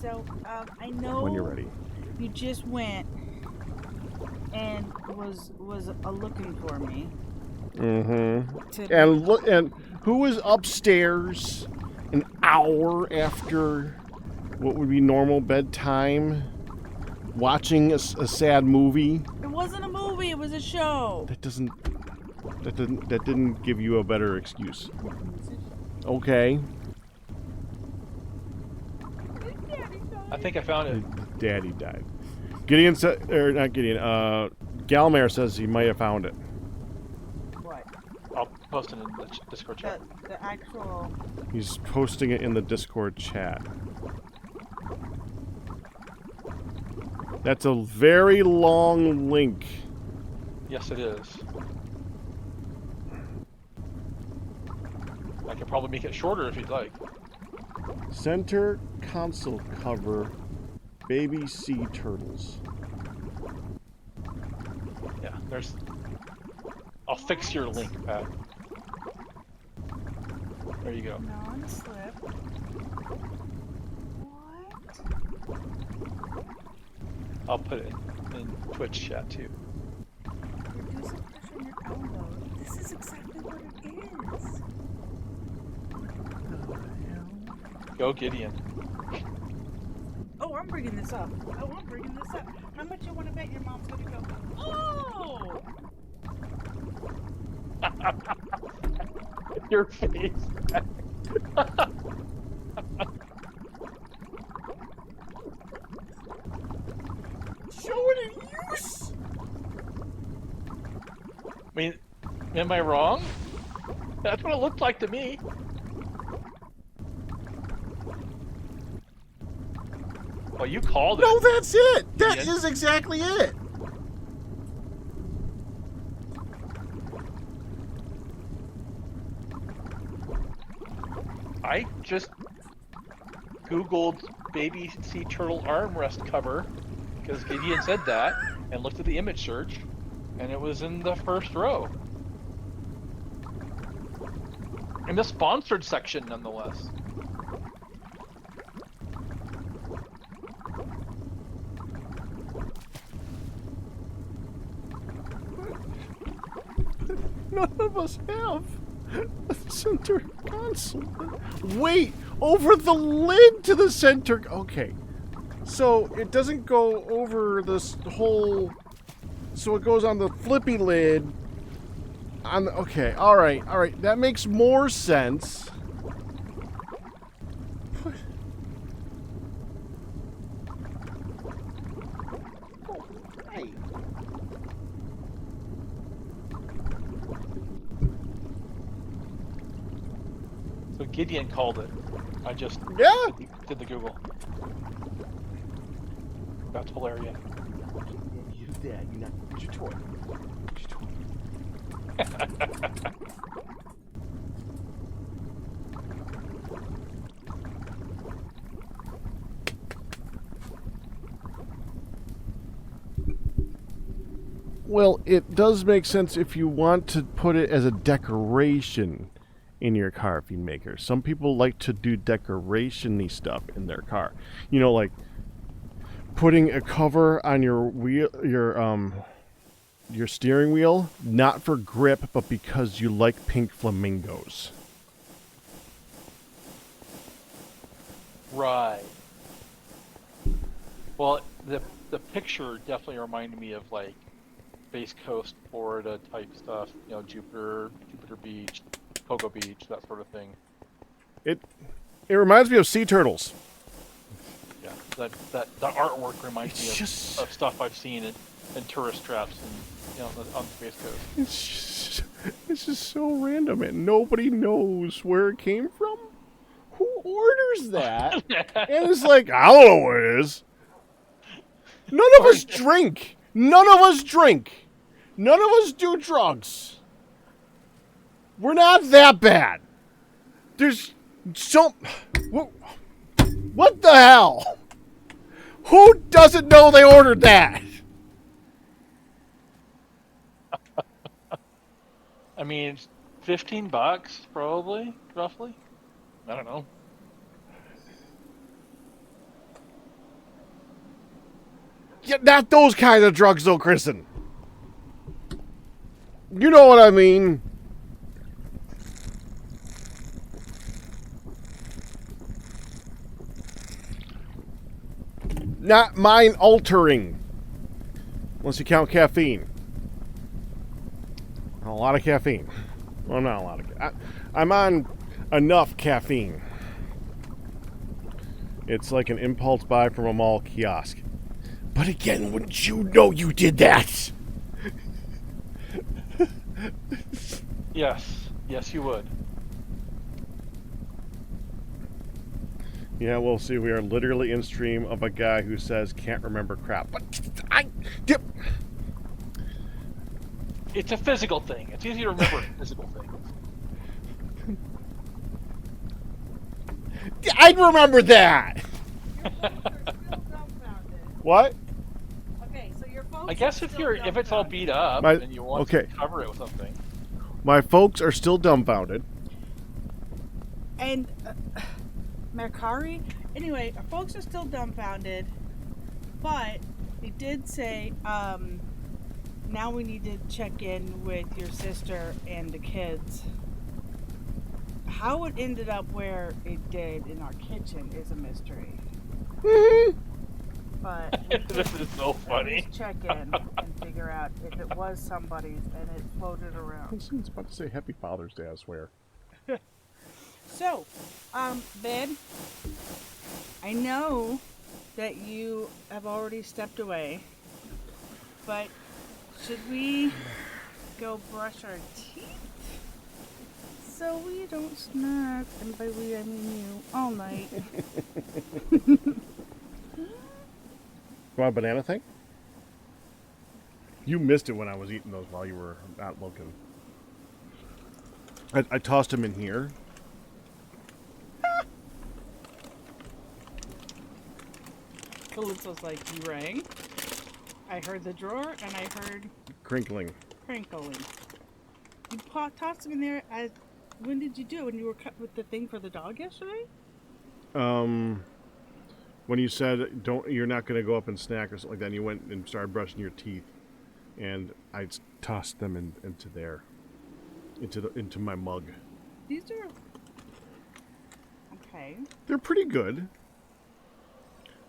So I know When you're ready. you just went and was looking for me. Mm-hmm. And look, and who was upstairs an hour after what would be normal bedtime, watching a sad movie? It wasn't a movie. It was a show. That didn't give you a better excuse. Okay. I think I found it. Daddy died. Gideon said, or not Gideon. Galmare says he might have found it. What? I'll post it in the Discord chat. The actual. He's posting it in the Discord chat. That's a very long link. Yes, it is. I could probably make it shorter if you'd like. Center console cover, baby sea turtles. Yeah, there's. I'll fix your link, Pat. There you go. Non-slip. What? I'll put it in Twitch chat too. Reduce the pressure on your elbow. This is exactly what it is. Go Gideon. Oh, I'm bringing this up. How much you want to bet your mom's gonna go? Oh! Your face. Show it in use! I mean, am I wrong? That's what it looked like to me. Well, you called it. No, that's it! That Yeah. is exactly it! I just Googled baby sea turtle armrest cover because Gideon said that and looked at the image search and it was in the first row. In the sponsored section, nonetheless. None of us have a center console. Wait, over the lid to the center. Okay, so it doesn't go over this whole. So it goes on the flippy lid. On the, okay, all right. That makes more sense. So Gideon called it. I just Yeah. did the Google. That whole area. You're dead. You're not. Where's your toy? Where's your toy? Well, it does make sense if you want to put it as a decoration in your car if you make her. Some people like to do decoration-y stuff in their car. You know, like putting a cover on your wheel, your steering wheel, not for grip, but because you like pink flamingos. Right. Well, the picture definitely reminded me of like Space Coast, Florida type stuff. You know, Jupiter Beach, Pogo Beach, that sort of thing. It reminds me of sea turtles. Yeah, that artwork reminds me It's of stuff I've seen in tourist traps and on the Space Coast. It's just so random and nobody knows where it came from. Who orders that? And it's like, I don't know what it is. None of us drink. None of us drink. None of us do drugs. We're not that bad. There's some... What the hell? Who doesn't know they ordered that? I mean, $15 probably, roughly. I don't know. Yeah, not those kind of drugs, though, Kristen. You know what I mean. Not mind-altering. Unless you count caffeine. A lot of caffeine. Well, not a lot of. I'm on enough caffeine. It's like an impulse buy from a mall kiosk. But again, wouldn't you know you did that? Yes, you would. Yeah, we'll see. We are literally in stream of a guy who says can't remember crap. But It's a physical thing. It's easy to remember physical things. I'd remember that. What? Okay, so your folks I guess if it's all beat up and you want to cover it with something. My folks are still dumbfounded. And Mercari, anyway, our folks are still dumbfounded, but he did say now we need to check in with your sister and the kids. How it ended up where it did in our kitchen is a mystery. But this is so funny. Let's check in and figure out if it was somebody's and it floated I around. was about to say Happy Father's Day, I swear. So, Ben, I know that you have already stepped away, but should we go brush our teeth so we don't snack, and by we I mean you, all night? You want a banana thing? You missed it when I was eating those while you were out looking. I tossed them in here. Calipso's like, you rang. I heard the drawer and I heard Crinkling. crinkling. You tossed them in there. When did you do it? When you were cut with the thing for the dog yesterday? When you said you're not going to go up and snack or something like that, and you went and started brushing your teeth, and I tossed them into there, into my mug. These are okay. They're pretty good.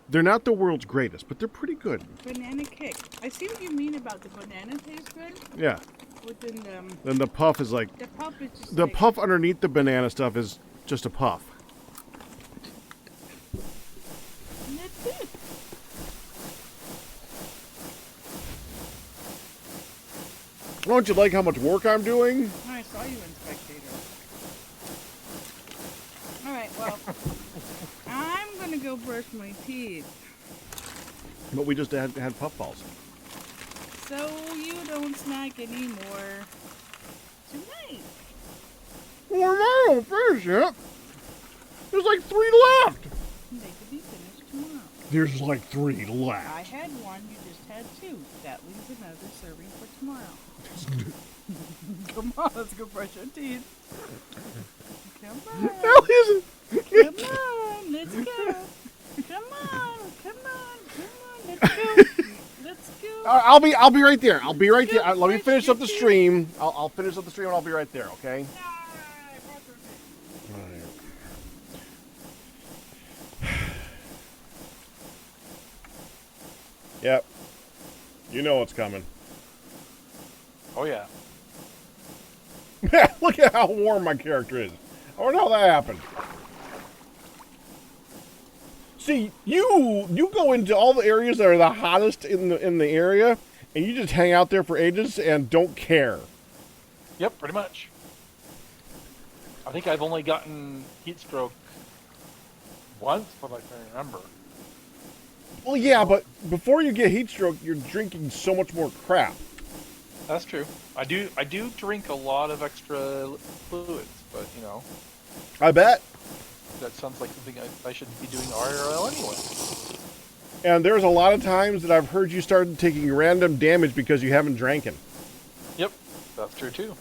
They're not the world's greatest, but they're pretty good. Banana kick. I see what you mean about the banana tastes good. Yeah. Within them. Then the puff is like The puff is just the like, puff underneath the banana stuff is just a puff. and that's it. Don't you like how much work I'm doing? I saw you in Spectator. Alright, well, I'm gonna go brush my teeth. But we just had puffballs. So you don't snack anymore tonight. Well, I don't finish it. There's like 3 left. They could be finished tomorrow. There's like 3 I left. had one, you just had 2. That leaves another serving for tomorrow. Come on, let's go brush our teeth. Come on. Hell isn't. Come on, let's go. Come on, let's go. Let's go. I'll be right there. I'll be right there. Let me finish up the stream. I'll finish up the stream and I'll be right there. Okay. Yep. You know what's coming. Oh yeah. Look at how warm my character is. I wonder how that happened. See, you go into all the areas that are the hottest in the area, and you just hang out there for ages and don't care. Yep, pretty much. I think I've only gotten heat stroke once, but I can remember. Well, yeah, but before you get heat stroke, you're drinking so much more crap. That's true. I do drink a lot of extra fluids, but you know. I bet. That sounds like something I should be doing IRL anyway. And there's a lot of times that I've heard you started taking random damage because you haven't drank. Yep, that's true too.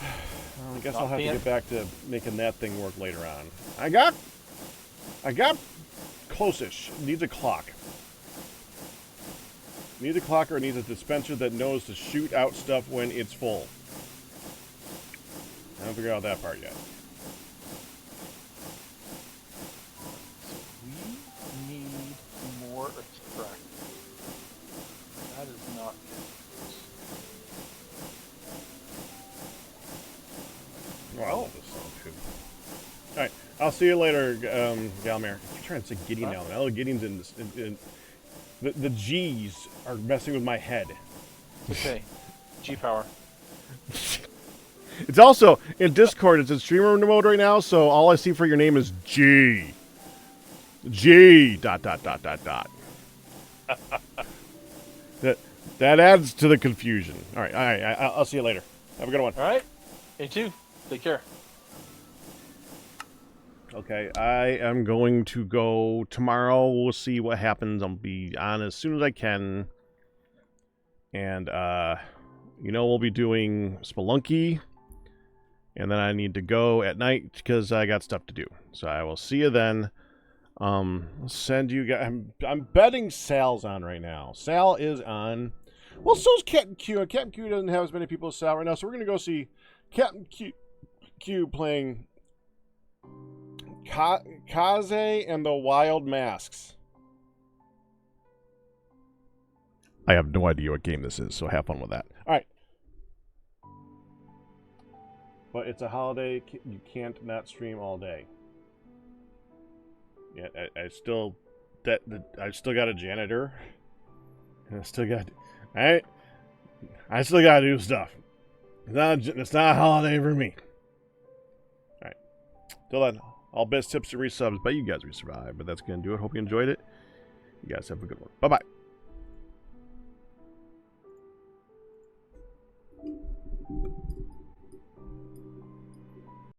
Well, I guess I'll have to get back to making that thing work later on. I got close-ish. Needs a clock. Needs a clock or needs a dispenser that knows to shoot out stuff when it's full. I haven't figured out that part yet. So we need more extract. That is not Oh, I love this song too. Alright, I'll see you later, Galmer. I'm trying to say Gideon now. Now Gideon's in this. The G's are messing with my head. okay. G-Power. It's also in Discord. It's in streamer mode right now, so all I see for your name is G. G. ... That adds to the confusion. All right. I'll see you later. Have a good one. All right. You too. Take care. Okay, I am going to go tomorrow. We'll see what happens. I'll be on as soon as I can. And, we'll be doing Spelunky. And then I need to go at night because I got stuff to do. So I will see you then. I'll send you guys... I'm betting Sal's on right now. Sal is on. Well, so's Captain Q. And Captain Q doesn't have as many people as Sal right now. So we're going to go see Captain Q playing Kaze and the Wild Masks. I have no idea what game this is, so have fun with that. All right. But it's a holiday. You can't not stream all day. Yeah, I still got a janitor. And I still got to do stuff. It's not a holiday for me. All right. Till then, all best tips to resubs. Bet you guys resurvive, but that's gonna do it. Hope you enjoyed it. You guys have a good one. Bye bye.